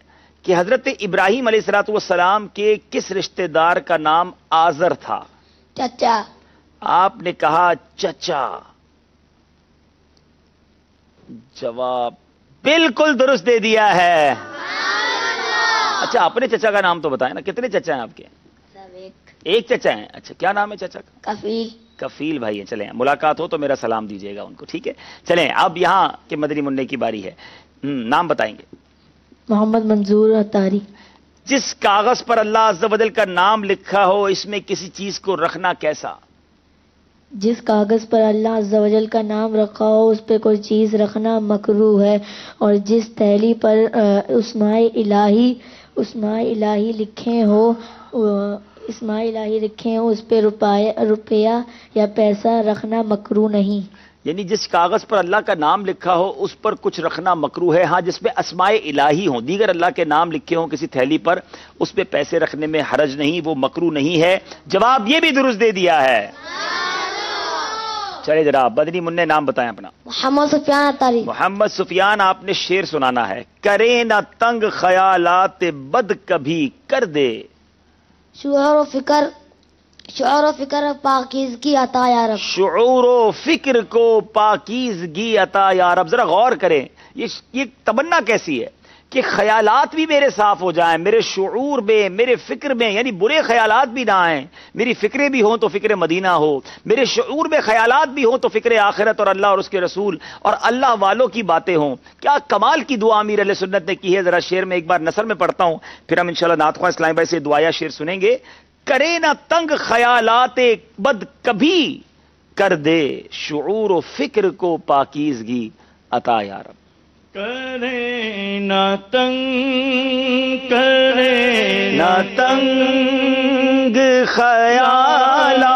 کہ حضرت ابراہیم علیہ الصلوۃ والسلام کے کس رشتہ دار کا نام آزر تھا؟ چچا۔ آپ نے کہا چچا، جواب بالکل درست دے دیا ہے۔ اچھا اپنے چچا کا نام تو بتائیں نا، کتنے چچا ہیں آپ کے؟ ایک چچا ہیں۔ اچھا کیا نام ہے چچا کا؟ کفیل بھائی ہیں۔ چلیں ملاقات ہو تو میرا سلام دیجیے گا ان کو، ٹھیک ہے؟ چلیں اب یہاں کے مدنی منع کی باری ہے، نام بتائیں گے۔ محمد منظور اتاری۔ جس کاغذ پر اللہ عز و جل کا نام لکھا ہو اس میں کسی چیز کو رکھنا کیسا؟ جس کاغذ پر اللہ عز و جل کا نام رکھا ہو اس پہ کوئی چیز رکھنا مکروہ ہے، اور جس تھیلی پر اسماء الہی لکھے ہو اس پہ روپیہ یا پیسہ رکھنا مکروہ نہیں۔ یعنی جس کاغذ پر اللہ کا نام لکھا ہو اس پر کچھ رکھنا مکروہ ہے، ہاں جس میں اسماء الہی ہوں، دیگر اللہ کے نام لکھے ہوں کسی تھیلی پر، اس پہ پیسے رکھنے میں حرج نہیں، وہ مکروہ نہیں ہے۔ جواب یہ بھی درست دے دیا ہے۔ چلے جناب مدنی منع نام بتائیں اپنا. محمد سفیان اطاری. محمد سفیان آپ نے شعر سنانا ہے. کرے نہ تنگ خیالات بد کبھی کر دے. شعور و فکر پاکیزگی عطا یا رب. شعور و فکر کو پاکیزگی عطا یا رب. ذرا غور کریں یہ تمنا کیسی ہے کہ خیالات بھی میرے صاف ہو جائیں, میرے شعور میں, میرے فکر میں, یعنی برے خیالات بھی نہ آئیں, میری فکریں بھی ہوں تو فکر مدینہ ہو, میرے شعور میں خیالات بھی ہوں تو فکر آخرت اور اللہ اور اس کے رسول اور اللہ والوں کی باتیں ہوں. کیا کمال کی دعا امیر اہل سنت نے کی ہے. ذرا شعر میں ایک بار نثر میں پڑھتا ہوں, پھر ہم انشاءاللہ نعت خواہ اسلام بھائی سے دعایا شعر سنیں گے. کرے نہ تنگ خیالات بد کبھی کر دے, شعور و فکر کو پاکیزگی عطا یا رب. کرے نہ تنگ, کرے نہ تنگ خیالات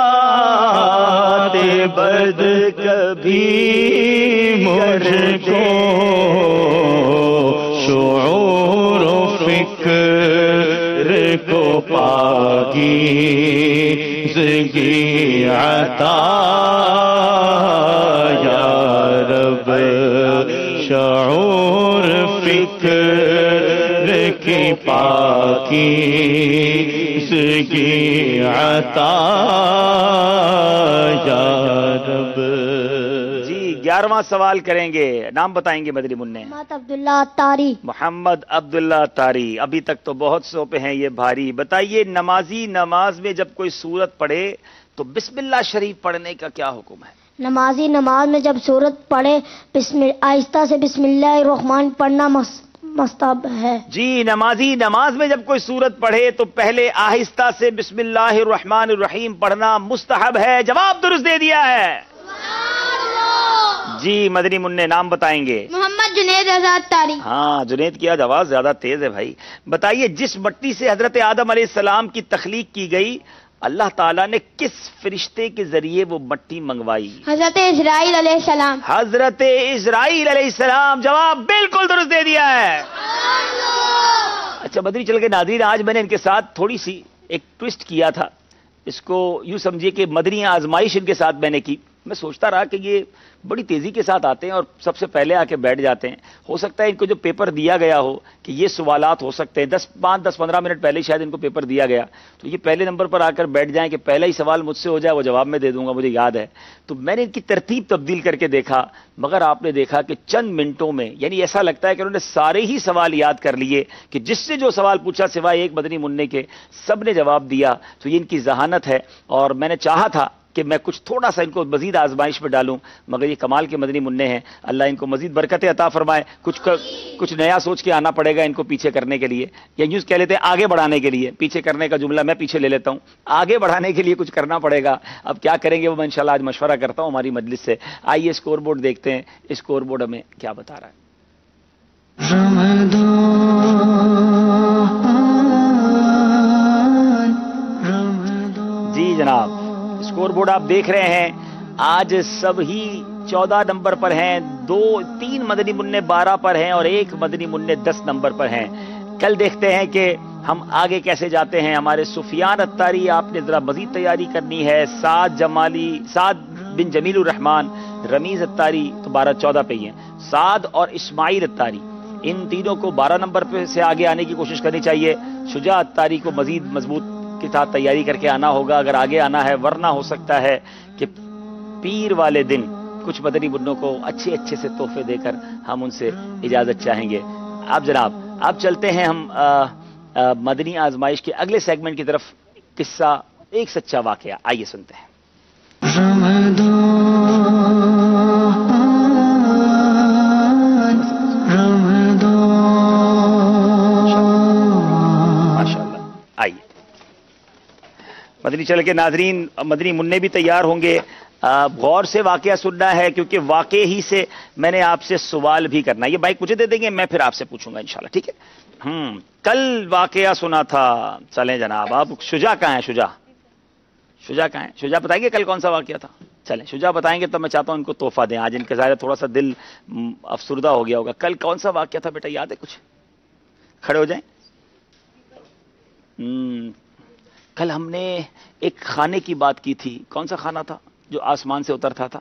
بد کبھی مجھ کو, شعور و فکر کو پاکیزگی عطا یا رب. شعور فکر کی پاکیزگی عطا یا رب. جی 11واں سوال کریں گے, نام بتائیں گے مدنی منع. محمد عبداللہ اطاری. محمد عبداللہ اطاری. ابھی تک تو بہت سوپے ہیں یہ بھاری. بتائیے نمازی نماز میں جب کوئی سورت پڑھے تو بسم اللہ شریف پڑھنے کا کیا حکم ہے؟ نمازی نماز میں جب سورت پڑھے آہستہ سے بسم اللہ الرحمن پڑھنا مستحب ہے. جی نمازی نماز میں جب کوئی سورت پڑھے تو پہلے آہستہ سے بسم اللہ الرحمن الرحیم پڑھنا مستحب ہے. جواب درست دے دیا ہے. جی مدنی منع نام بتائیں گے. محمد جنید رضا اطاری. ہاں جنید کی آج آواز زیادہ تیز ہے بھائی. بتائیے جس مٹی سے حضرت آدم علیہ السلام کی تخلیق کی گئی اللہ تعالیٰ نے کس فرشتے کے ذریعے وہ مٹی منگوائی؟ حضرت اسرائیل علیہ السلام. حضرت اسرائیل علیہ السلام. جواب بالکل درست دے دیا ہے. اچھا مدنی چل کے ناظرین, آج میں نے ان کے ساتھ تھوڑی سی ایک ٹوسٹ کیا تھا. اس کو یوں سمجھیے کہ مدنی آزمائش ان کے ساتھ میں نے کی. میں سوچتا رہا کہ یہ بڑی تیزی کے ساتھ آتے ہیں اور سب سے پہلے آ کے بیٹھ جاتے ہیں. ہو سکتا ہے ان کو جو پیپر دیا گیا ہو کہ یہ سوالات ہو سکتے ہیں, 10-15 منٹ پہلے شاید ان کو پیپر دیا گیا تو یہ پہلے نمبر پر آ کر بیٹھ جائیں کہ پہلا ہی سوال مجھ سے ہو جائے, وہ جواب میں دے دوں گا, مجھے یاد ہے. تو میں نے ان کی ترتیب تبدیل کر کے دیکھا, مگر آپ نے دیکھا کہ چند منٹوں میں, یعنی ایسا لگتا ہے کہ انہوں نے سارے ہی سوال یاد کر لیے کہ جس سے جو سوال پوچھا سوائے ایک مدنی منع کے سب نے جواب دیا. تو یہ ان کی ذہانت ہے اور میں نے چاہا تھا کہ میں کچھ تھوڑا سا ان کو مزید آزمائش میں ڈالوں, مگر یہ کمال کے مدنی منع ہیں. اللہ ان کو مزید برکتیں عطا فرمائے. کچھ نیا سوچ کے آنا پڑے گا ان کو پیچھے کرنے کے لیے, یا یوں کہہ لیتے ہیں آگے بڑھانے کے لیے. پیچھے کرنے کا جملہ میں پیچھے لے لیتا ہوں, آگے بڑھانے کے لیے کچھ کرنا پڑے گا. اب کیا کریں گے وہ میں انشاءاللہ آج مشورہ کرتا ہوں ہماری مجلس سے. آئیے اسکور بورڈ دیکھتے ہیں, اسکور بورڈ ہمیں کیا بتا رہا ہے. جی جناب اسکور بورڈ آپ دیکھ رہے ہیں. آج سب ہی 14 نمبر پر ہیں, 3 مدنی منع 12 پر ہیں اور 1 مدنی منع 10 نمبر پر ہیں. کل دیکھتے ہیں کہ ہم آگے کیسے جاتے ہیں. ہمارے سفیان اطاری آپ نے ذرا مزید تیاری کرنی ہے. سعد بن جمیل الرحمان, رمیز اطاری تو 12-14 پہ ہی ہیں. سعد اور اسماعیل اطاری ان تینوں کو 12 نمبر پہ سے آگے آنے کی کوشش کرنی چاہیے. شجاع اطاری کو مزید مضبوط کے ساتھ تیاری کر کے آنا ہوگا اگر آگے آنا ہے, ورنہ ہو سکتا ہے کہ پیر والے دن کچھ مدنی منوں کو اچھے اچھے سے تحفے دے کر ہم ان سے اجازت چاہیں گے. اب جناب اب چلتے ہیں ہم مدنی آزمائش کے اگلے سیگمنٹ کی طرف. قصہ ایک سچا واقعہ, آئیے سنتے ہیں. آئیے مدنی چل کے ناظرین, مدنی منع بھی تیار ہوں گے. غور سے واقعہ سننا ہے کیونکہ واقعے ہی سے میں نے آپ سے سوال بھی کرنا ہے. یہ بائک مجھے دے دیں گے, میں پھر آپ سے پوچھوں گا انشاءاللہ, ٹھیک ہے. کل واقعہ سنا تھا. چلیں جناب, آپ شجاع کہاں ہیں؟ شجاع کہاں ہیں؟ شجاع بتائیں گے کل کون سا واقعہ تھا؟ چلیں شجاع بتائیں گے تو میں چاہتا ہوں ان کو تحفہ دیں. آج ان کے ظاہر تھوڑا سا دل افسردہ ہو گیا ہوگا. کل کون سا واقعہ تھا بیٹا, یاد ہے کچھ؟ کھڑے ہو جائیں. کل ہم نے ایک کھانے کی بات کی تھی. کون سا کھانا تھا جو آسمان سے اترتا تھا؟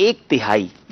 1/3,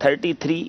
33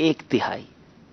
1/3।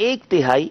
1/3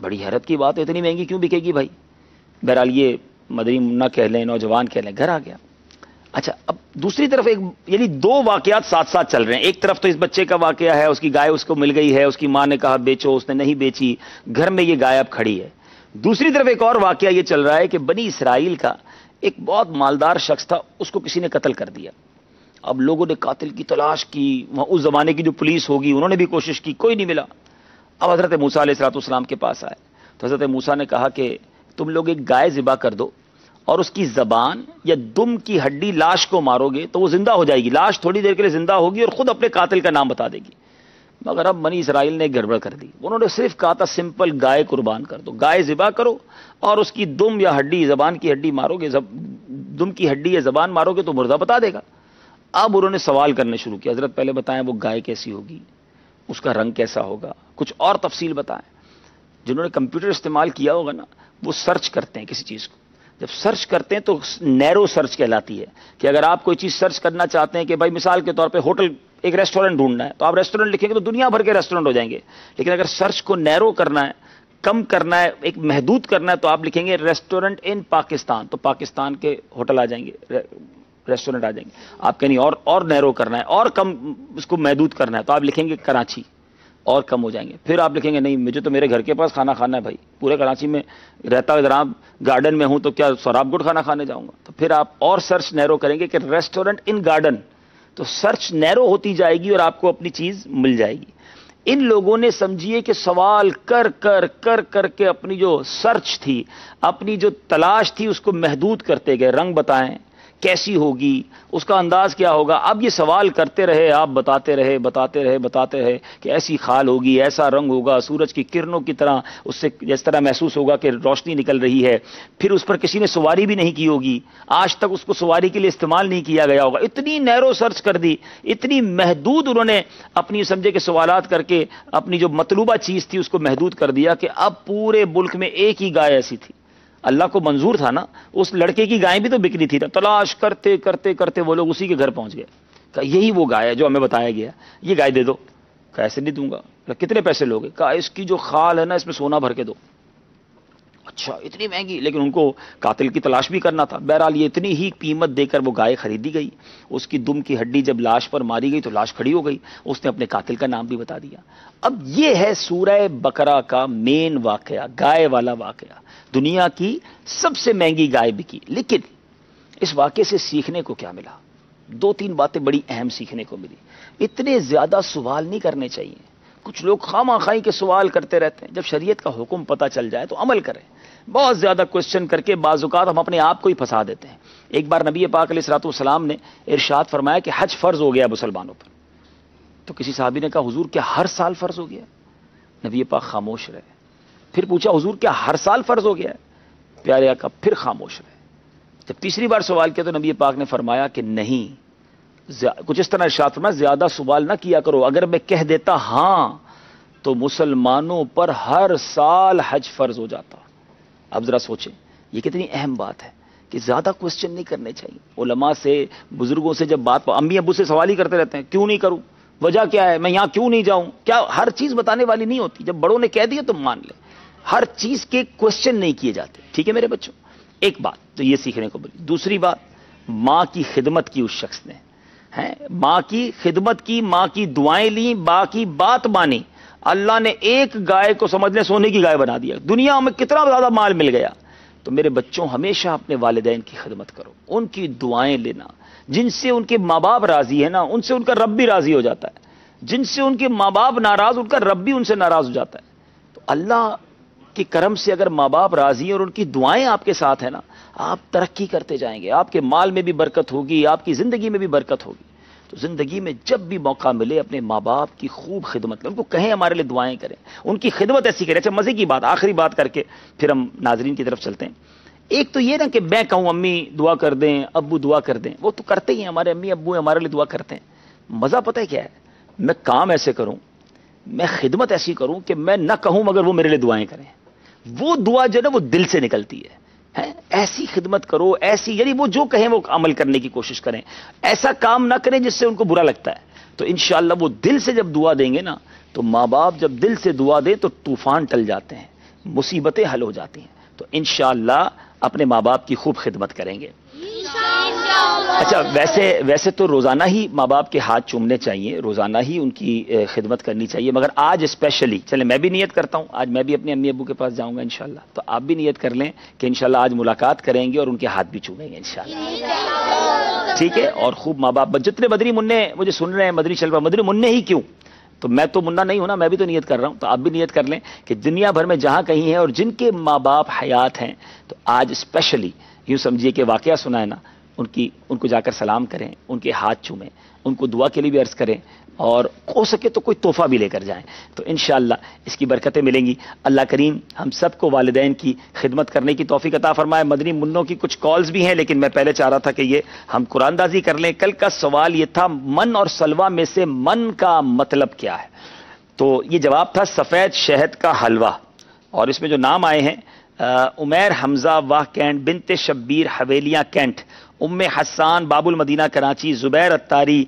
بڑی حیرت کی بات ہے، اتنی مہنگی کیوں بکے گی بھائی؟ بہرحال یہ مدنی منا کہہ لیں، نوجوان کہہ لیں، گھر آ گیا۔ اچھا اب دوسری طرف ایک یعنی دو واقعات ساتھ ساتھ چل رہے ہیں۔ ایک طرف تو اس بچے کا واقعہ ہے، اس کی گائے اس کو مل گئی ہے، اس کی ماں نے کہا بیچو، اس نے نہیں بیچی، گھر میں یہ گائے اب کھڑی ہے۔ دوسری طرف ایک اور واقعہ یہ چل رہا ہے کہ بنی اسرائیل کا ایک بہت مالدار شخص تھا، اس کو کسی نے قتل کر دیا۔ اب لوگوں نے قاتل کی تلاش کی، وہاں اس زمانے کی جو پولیس ہوگی انہوں نے بھی کوشش کی، کوئی نہیں ملا۔ اب حضرت موسیٰ علیہ السلام کے پاس آئے تو حضرت موسیٰ نے کہا کہ تم لوگ ایک گائے ذبح کر دو اور اس کی زبان یا دم کی ہڈی لاش کو مارو گے تو وہ زندہ ہو جائے گی، لاش تھوڑی دیر کے لیے زندہ ہوگی اور خود اپنے قاتل کا نام بتا دے گی۔ مگر اب بنی اسرائیل نے گڑبڑ کر دی، انہوں نے صرف کہا تھا سمپل گائے قربان کر دو، گائے ذبح کرو اور اس کی دم یا ہڈی، زبان کی ہڈی مارو گے، دم کی ہڈی یا زبان مارو گے تو مردہ بتا دے گا۔ اب انہوں نے سوال کرنے شروع کیا، حضرت پہلے بتائیں وہ گائے کیسی ہوگی، اس کا رنگ کیسا ہوگا، کچھ اور تفصیل بتائیں۔ جنہوں نے کمپیوٹر استعمال کیا ہوگا نا وہ سرچ کرتے ہیں کسی چیز کو، جب سرچ کرتے ہیں تو نیرو سرچ کہلاتی ہے کہ اگر آپ کوئی چیز سرچ کرنا چاہتے ہیں کہ بھائی مثال کے طور پہ ہوٹل، ایک ریسٹورنٹ ڈھونڈنا ہے تو آپ ریسٹورنٹ لکھیں گے تو دنیا بھر کے ریسٹورنٹ ہو جائیں گے، لیکن اگر سرچ کو نیرو کرنا ہے، کم کرنا ہے، ایک محدود کرنا ہے تو آپ لکھیں گے ریسٹورنٹ ان پاکستان، تو پاکستان کے ہوٹل آ جائیں گے، ریسٹورنٹ آ جائیں گے۔ آپ کہیں اور نیرو کرنا ہے اور کم اس کو محدود کرنا ہے تو آپ لکھیں گے کراچی، اور کم ہو جائیں گے۔ پھر آپ لکھیں گے نہیں مجھے تو میرے گھر کے پاس کھانا کھانا ہے بھائی، پورے کراچی میں رہتا ہوں، ادھر گارڈن میں ہوں تو کیا سوراب گڈ کھانا کھانے جاؤں گا؟ تو پھر آپ اور سرچ نیرو کریں گے کہ ریسٹورنٹ ان گارڈن، تو سرچ نیرو ہوتی جائے گی اور آپ کو اپنی چیز مل جائے گی۔ ان لوگوں نے سمجھیے کہ سوال کر کر کر کر کے اپنی جو سرچ تھی، اپنی جو تلاش تھی اس کو محدود کرتے گئے، رنگ بتائیں کیسی ہوگی، اس کا انداز کیا ہوگا۔ اب یہ سوال کرتے رہے، آپ بتاتے رہے کہ ایسی خال ہوگی، ایسا رنگ ہوگا، سورج کی کرنوں کی طرح اس سے جس طرح محسوس ہوگا کہ روشنی نکل رہی ہے، پھر اس پر کسی نے سواری بھی نہیں کی ہوگی، آج تک اس کو سواری کے لیے استعمال نہیں کیا گیا ہوگا۔ اتنی نیرو سرچ کر دی، اتنی محدود انہوں نے اپنی سمجھے کہ سوالات کر کے اپنی جو مطلوبہ چیز تھی اس کو محدود کر دیا کہ اب پورے ملک میں ایک ہی گائے ایسی تھی۔ اللہ کو منظور تھا نا، اس لڑکے کی گائے بھی تو بکنی تھی، تلاش کرتے کرتے کرتے وہ لوگ اسی کے گھر پہنچ گئے، کہا یہی وہ گائے ہے جو ہمیں بتایا گیا، یہ گائے دے دو۔ کہا ایسے نہیں دوں گا۔ کہا کتنے پیسے لوگے؟ کہا اس کی جو خال ہے نا اس میں سونا بھر کے دو۔ اچھا اتنی مہنگی، لیکن ان کو قاتل کی تلاش بھی کرنا تھا۔ بہرحال یہ اتنی ہی قیمت دے کر وہ گائے خریدی گئی، اس کی دم کی ہڈی جب لاش پر ماری گئی تو لاش کھڑی ہو گئی، اس نے اپنے قاتل کا نام بھی بتا دیا۔ اب یہ ہے سورہ بقرہ کا مین واقعہ، گائے والا واقعہ، دنیا کی سب سے مہنگی گائے بکی۔ لیکن اس واقعے سے سیکھنے کو کیا ملا؟ دو تین باتیں بڑی اہم سیکھنے کو ملی۔ اتنے زیادہ سوال نہیں کرنے چاہیے، کچھ لوگ خواہ خواہی کے سوال کرتے رہتے ہیں، جب شریعت کا حکم پتہ چل جائے تو عمل کریں۔ بہت زیادہ کوشچن کر کے بعض اوقات ہم اپنے آپ کو ہی پھنسا دیتے ہیں۔ ایک بار نبی پاک علیہ الصلوۃ والسلام نے ارشاد فرمایا کہ حج فرض ہو گیا مسلمانوں پر، تو کسی صحابی نے کہا حضور کیا ہر سال فرض ہو گیا؟ نبی پاک خاموش رہے۔ پھر پوچھا حضور کیا ہر سال فرض ہو گیا ہے؟ پیارے آقا پھر خاموش رہے۔ جب تیسری بار سوال کیا تو نبی پاک نے فرمایا کہ نہیں، کچھ اس طرح ارشاد فرمایا زیادہ سوال نہ کیا کرو، اگر میں کہہ دیتا ہاں تو مسلمانوں پر ہر سال حج فرض ہو جاتا۔ اب ذرا سوچیں یہ کتنی اہم بات ہے کہ زیادہ کوشچن نہیں کرنے چاہیے۔ علماء سے، بزرگوں سے جب بات، امی ابو سے سوال ہی کرتے رہتے ہیں کیوں نہیں کروں، وجہ کیا ہے، میں یہاں کیوں نہیں جاؤں، کیا ہر چیز بتانے والی نہیں ہوتی۔ جب بڑوں نے کہہ دیا تو مان لے، ہر چیز کے کوشچن نہیں کیے جاتے۔ ٹھیک ہے میرے بچوں، ایک بات تو یہ سیکھنے کو ملی۔ دوسری بات، ماں کی خدمت کی اس شخص نے، ماں کی خدمت کی، ماں کی دعائیں لیں، باقی بات مانی، اللہ نے ایک گائے کو سمجھ لیں سونے کی گائے بنا دیا۔ دنیا میں کتنا زیادہ مال مل گیا۔ تو میرے بچوں ہمیشہ اپنے والدین کی خدمت کرو، ان کی دعائیں لینا، جن سے ان کے ماں باپ راضی ہے نا ان سے ان کا رب بھی راضی ہو جاتا ہے، جن سے ان کے ماں باپ ناراض ان کا رب بھی ان سے ناراض ہو جاتا ہے۔ تو اللہ کے کرم سے اگر ماں باپ راضی ہیں اور ان کی دعائیں آپ کے ساتھ ہیں نا، آپ ترقی کرتے جائیں گے، آپ کے مال میں بھی برکت ہوگی، آپ کی زندگی میں بھی برکت ہوگی۔ تو زندگی میں جب بھی موقع ملے اپنے ماں باپ کی خوب خدمت کریں، ان کو کہیں ہمارے لیے دعائیں کریں، ان کی خدمت ایسی کریں۔ اچھا مزے کی بات، آخری بات کر کے پھر ہم ناظرین کی طرف چلتے ہیں۔ ایک تو یہ نا کہ میں کہوں امی دعا کر دیں، ابو دعا کر دیں، وہ تو کرتے ہی ہیں، ہمارے امی ابو ہمارے لیے دعا کرتے ہیں۔ مزہ پتہ ہے کیا ہے؟ میں کام ایسے کروں، میں خدمت ایسی کروں کہ میں نہ کہوں مگر وہ میرے لیے دعائیں کریں، وہ دعا جو ہے نا وہ دل سے نکلتی ہے۔ ایسی خدمت کرو، ایسی یعنی وہ جو کہیں وہ عمل کرنے کی کوشش کریں، ایسا کام نہ کریں جس سے ان کو برا لگتا ہے۔ تو انشاءاللہ وہ دل سے جب دعا دیں گے نا، تو ماں باپ جب دل سے دعا دیں تو طوفان ٹل جاتے ہیں۔ مصیبتیں حل ہو جاتی ہیں. تو انشاءاللہ اپنے ماں باپ کی خوب خدمت کریں گے. اچھا ویسے تو روزانہ ہی ماں باپ کے ہاتھ چومنے چاہیے، روزانہ ہی ان کی خدمت کرنی چاہیے، مگر آج اسپیشلی چلیں میں بھی نیت کرتا ہوں، آج میں بھی اپنے امی ابو کے پاس جاؤں گا انشاءاللہ، تو آپ بھی نیت کر لیں کہ انشاءاللہ آج ملاقات کریں گے اور ان کے ہاتھ بھی چومیں گے انشاءاللہ. ٹھیک ہے؟ اور خوب ماں باپ جتنے مدنی منع مجھے سن رہے ہیں، مدنی چل رہا مدنی منع ہی کیوں، تو میں تو منا نہیں ہوں نا، میں بھی تو نیت کر رہا ہوں، تو آپ بھی نیت کر لیں کہ دنیا بھر میں جہاں کہیں ہیں اور جن کے ماں باپ حیات ہیں تو آج اسپیشلی یوں سمجھیے کہ واقعہ سنا ہے نا، ان کو جا کر سلام کریں، ان کے ہاتھ چومیں، ان کو دعا کے لیے بھی عرض کریں، اور ہو سکے تو کوئی تحفہ بھی لے کر جائیں، تو انشاءاللہ اس کی برکتیں ملیں گی. اللہ کریم ہم سب کو والدین کی خدمت کرنے کی توفیق عطا فرمائے. مدنی منوں کی کچھ کالز بھی ہیں، لیکن میں پہلے چاہ رہا تھا کہ یہ ہم قرآن دازی کر لیں. کل کا سوال یہ تھا من اور سلوہ میں سے من کا مطلب کیا ہے، تو یہ جواب تھا سفید شہد کا حلوہ. اور اس میں جو نام آئے ہیں عمیر حمزہ واہ کینٹ، بنت شبیر حویلیاں کینٹ، ام حسان باب المدینہ کراچی، زبیر اتاری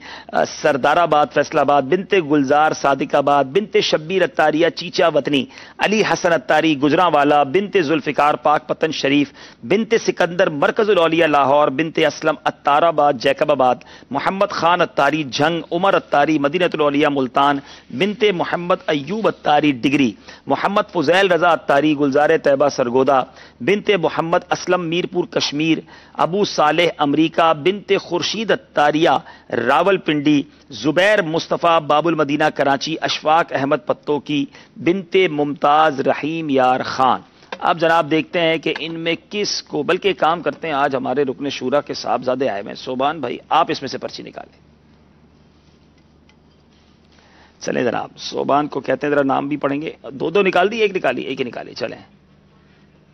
سردار آباد فیصل آباد، بنت گلزار صادق آباد، بنت شبیر اتاریہ چیچا وطنی، علی حسن اتاری گجرانوالا، بنت ذوالفقار پاک پتن شریف، بنت سکندر مرکز الاولیاء لاہور، بنت اسلم اتار آباد جیکب آباد، محمد خان اتاری جھنگ، عمر اتاری مدینۃ الاولیاء ملتان، بنت محمد ایوب اتاری ڈگری، محمد فضیل رضا اتاری گلزار طیبہ سرگودا، بنت محمد اسلم میرپور کشمیر، ابو صالح امریکہ، بنت خورشید اتاریہ راول پنڈی، زبیر مصطفیٰ باب المدینہ کراچی، اشفاق احمد پتو کی، بنت ممتاز رحیم یار خان. اب جناب دیکھتے ہیں کہ ان میں کس کو، بلکہ کام کرتے ہیں آج ہمارے رکن شورا کے صاحبزادے آئے ہیں. صوبان بھائی آپ اس میں سے پرچی نکالیں. چلیں جناب صوبان کو کہتے ہیں ذرا نام بھی پڑھیں گے. دو نکال دی، ایک ہی نکالی. چلیں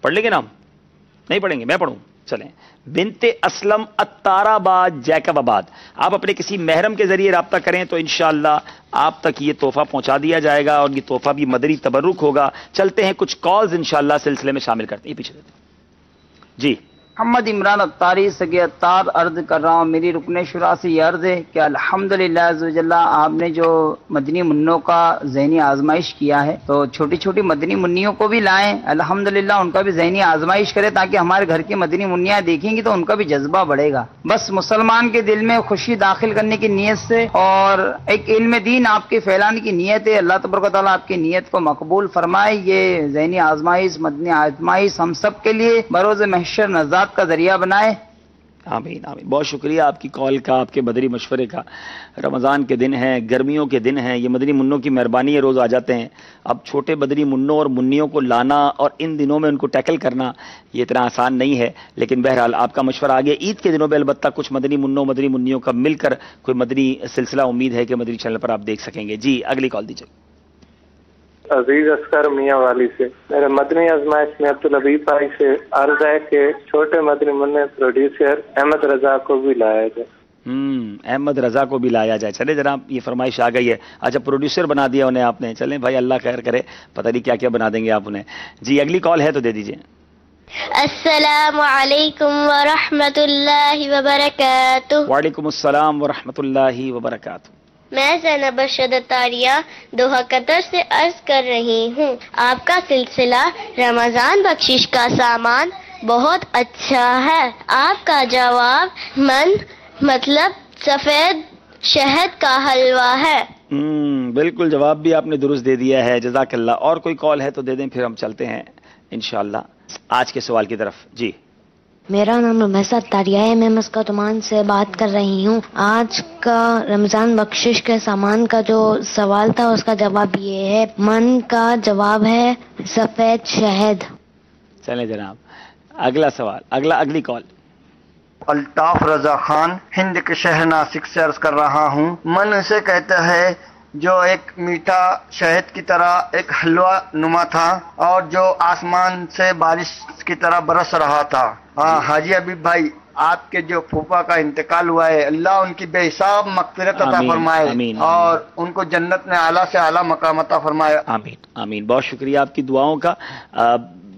پڑھ لیں گے نام، نہیں پڑھیں گے میں پڑھوں. چلیں بنت اسلم اتار آباد جیکب آباد. آپ اپنے کسی محرم کے ذریعے رابطہ کریں تو انشاءاللہ آپ تک یہ تحفہ پہنچا دیا جائے گا، اور یہ تحفہ بھی مدنی تبرک ہوگا. چلتے ہیں کچھ کالز انشاءاللہ سلسلے میں شامل کرتے ہیں. پیچھے دیتے ہیں جی. محمد عمران اتاری سگے اتار عرض کر رہا ہوں، میری رکن شورا سے یہ عرض ہے کہ الحمدللہ عزوجل آپ نے جو مدنی منوں کا ذہنی آزمائش کیا ہے تو چھوٹی چھوٹی مدنی منیوں کو بھی لائیں، الحمدللہ ان کا بھی ذہنی آزمائش کرے تاکہ ہمارے گھر کی مدنی منیاں دیکھیں گی تو ان کا بھی جذبہ بڑھے گا. بس مسلمان کے دل میں خوشی داخل کرنے کی نیت سے اور ایک علم دین آپ کے پھیلانے کی نیت ہے. اللہ تبارک و تعالیٰ آپ کی نیت کو مقبول فرمائے. یہ ذہنی آزمائش مدنی آزمائش ہم سب کے لیے بروز محشر نجات کا ذریعہ بنائے. آمین آمین. بہت شکریہ آپ کی کال کا، آپ کے مدنی مشورے کا. رمضان کے دن ہیں، گرمیوں کے دن ہیں، یہ مدنی منوں کی مہربانی ہے، روز آ جاتے ہیں. اب چھوٹے مدنی منوں اور منیوں کو لانا اور ان دنوں میں ان کو ٹیکل کرنا یہ اتنا آسان نہیں ہے، لیکن بہرحال آپ کا مشورہ آ گیا. عید کے دنوں میں البتہ کچھ مدنی منوں مدنی منیوں کا مل کر کوئی مدنی سلسلہ امید ہے کہ مدنی چینل پر آپ دیکھ سکیں گے. جی اگلی کال دیجیے. عزیز اصغر میاں والی سے. میرے مدنی آزمائش میں عبدالحبیب بھائی سے عرض ہے کہ چھوٹے مدنی منع پروڈیوسر احمد رضا کو بھی لایا جائے. احمد رضا کو بھی لایا جائے. چلے جناب یہ فرمائش آ گئی ہے. اچھا پروڈیوسر بنا دیا انہیں آپ نے. چلیں بھائی اللہ خیر کرے، پتہ نہیں کیا کیا بنا دیں گے آپ انہیں. جی اگلی کال ہے تو دے دیجیے. السلام علیکم ورحمۃ اللہ وبرکاتہ. وعلیکم السلام ورحمۃ اللہ وبرکاتہ. میں زینب ارشد اتاریہ دوحہ قطر سے عرض کر رہی ہوں، آپ کا سلسلہ رمضان بخشش کا سامان بہت اچھا ہے. آپ کا جواب مطلب سفید شہد کا حلوہ ہے. بالکل جواب بھی آپ نے درست دے دیا ہے، جزاک اللہ. اور کوئی کال ہے تو دے دیں، پھر ہم چلتے ہیں انشاءاللہ آج کے سوال کی طرف. جی میرا نام رمیسہ اتاریہ ہے، میں مسکت عمان سے بات کر رہی ہوں. آج کا رمضان بخشش کے سامان کا جو سوال تھا اس کا جواب یہ ہے، من کا جواب ہے سفید شہد. چلیں جناب اگلا سوال، اگلی کال. الطاف رضا خان ہند کے شہر ناسک سے عرض کر رہا ہوں. من اسے کہتا ہے جو ایک میٹھا شہد کی طرح ایک حلوہ نما تھا اور جو آسمان سے بارش کی طرح برس رہا تھا. حاجی حبیب بھائی آپ کے جو پھوپھا کا انتقال ہوا ہے، اللہ ان کی بے حساب مغفرت عطا فرمائے اور ان کو جنت میں اعلیٰ سے اعلیٰ مقام عطا فرمائے. آمین آمین. بہت شکریہ آپ کی دعاؤں کا.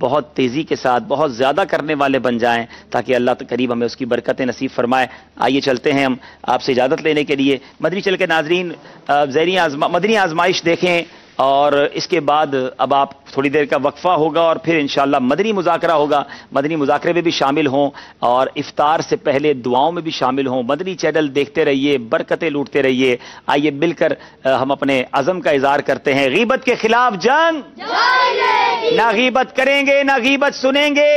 بہت تیزی کے ساتھ بہت زیادہ کرنے والے بن جائیں تاکہ اللہ کریم ہمیں اس کی برکتیں نصیب فرمائے۔ آئیے چلتے ہیں ہم آپ سے اجازت لینے کے لیے مدنی چل کے ناظرین مدنی آزمائش دیکھیں، اور اس کے بعد اب آپ تھوڑی دیر کا وقفہ ہوگا اور پھر انشاءاللہ مدنی مذاکرہ ہوگا۔ مدنی مذاکرے میں بھی شامل ہوں اور افطار سے پہلے دعاؤں میں بھی شامل ہوں۔ مدنی چینل دیکھتے رہیے، برکتیں لوٹتے رہیے۔ آئیے مل کر ہم اپنے عزم کا اظہار کرتے ہیں، غیبت کے خلاف جنگ، نہ غیبت کریں گے نہ غیبت سنیں گے،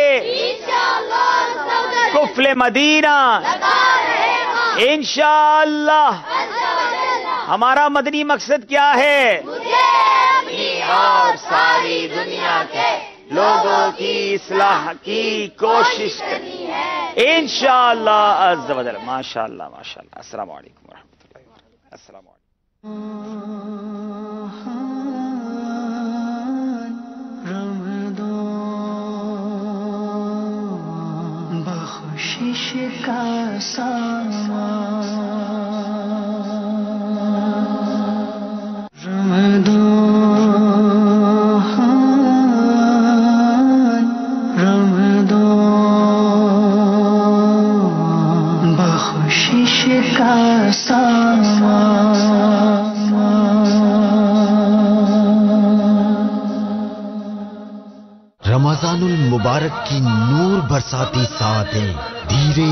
قفل مدینہ انشاءاللہ۔ ہمارا مدنی مقصد کیا ہے؟ اور ساری دنیا کے لوگوں کی اصلاح کی کوشش کرنی ہے انشاءاللہ عز و جل۔ ماشاءاللہ ماشاءاللہ۔ السلام علیکم ورحمۃ اللہ وبرکاتہ۔ السلام علیکم۔ بخشش کا سامان رمضان المبارک کی نور برساتی ساعتیں دھیرے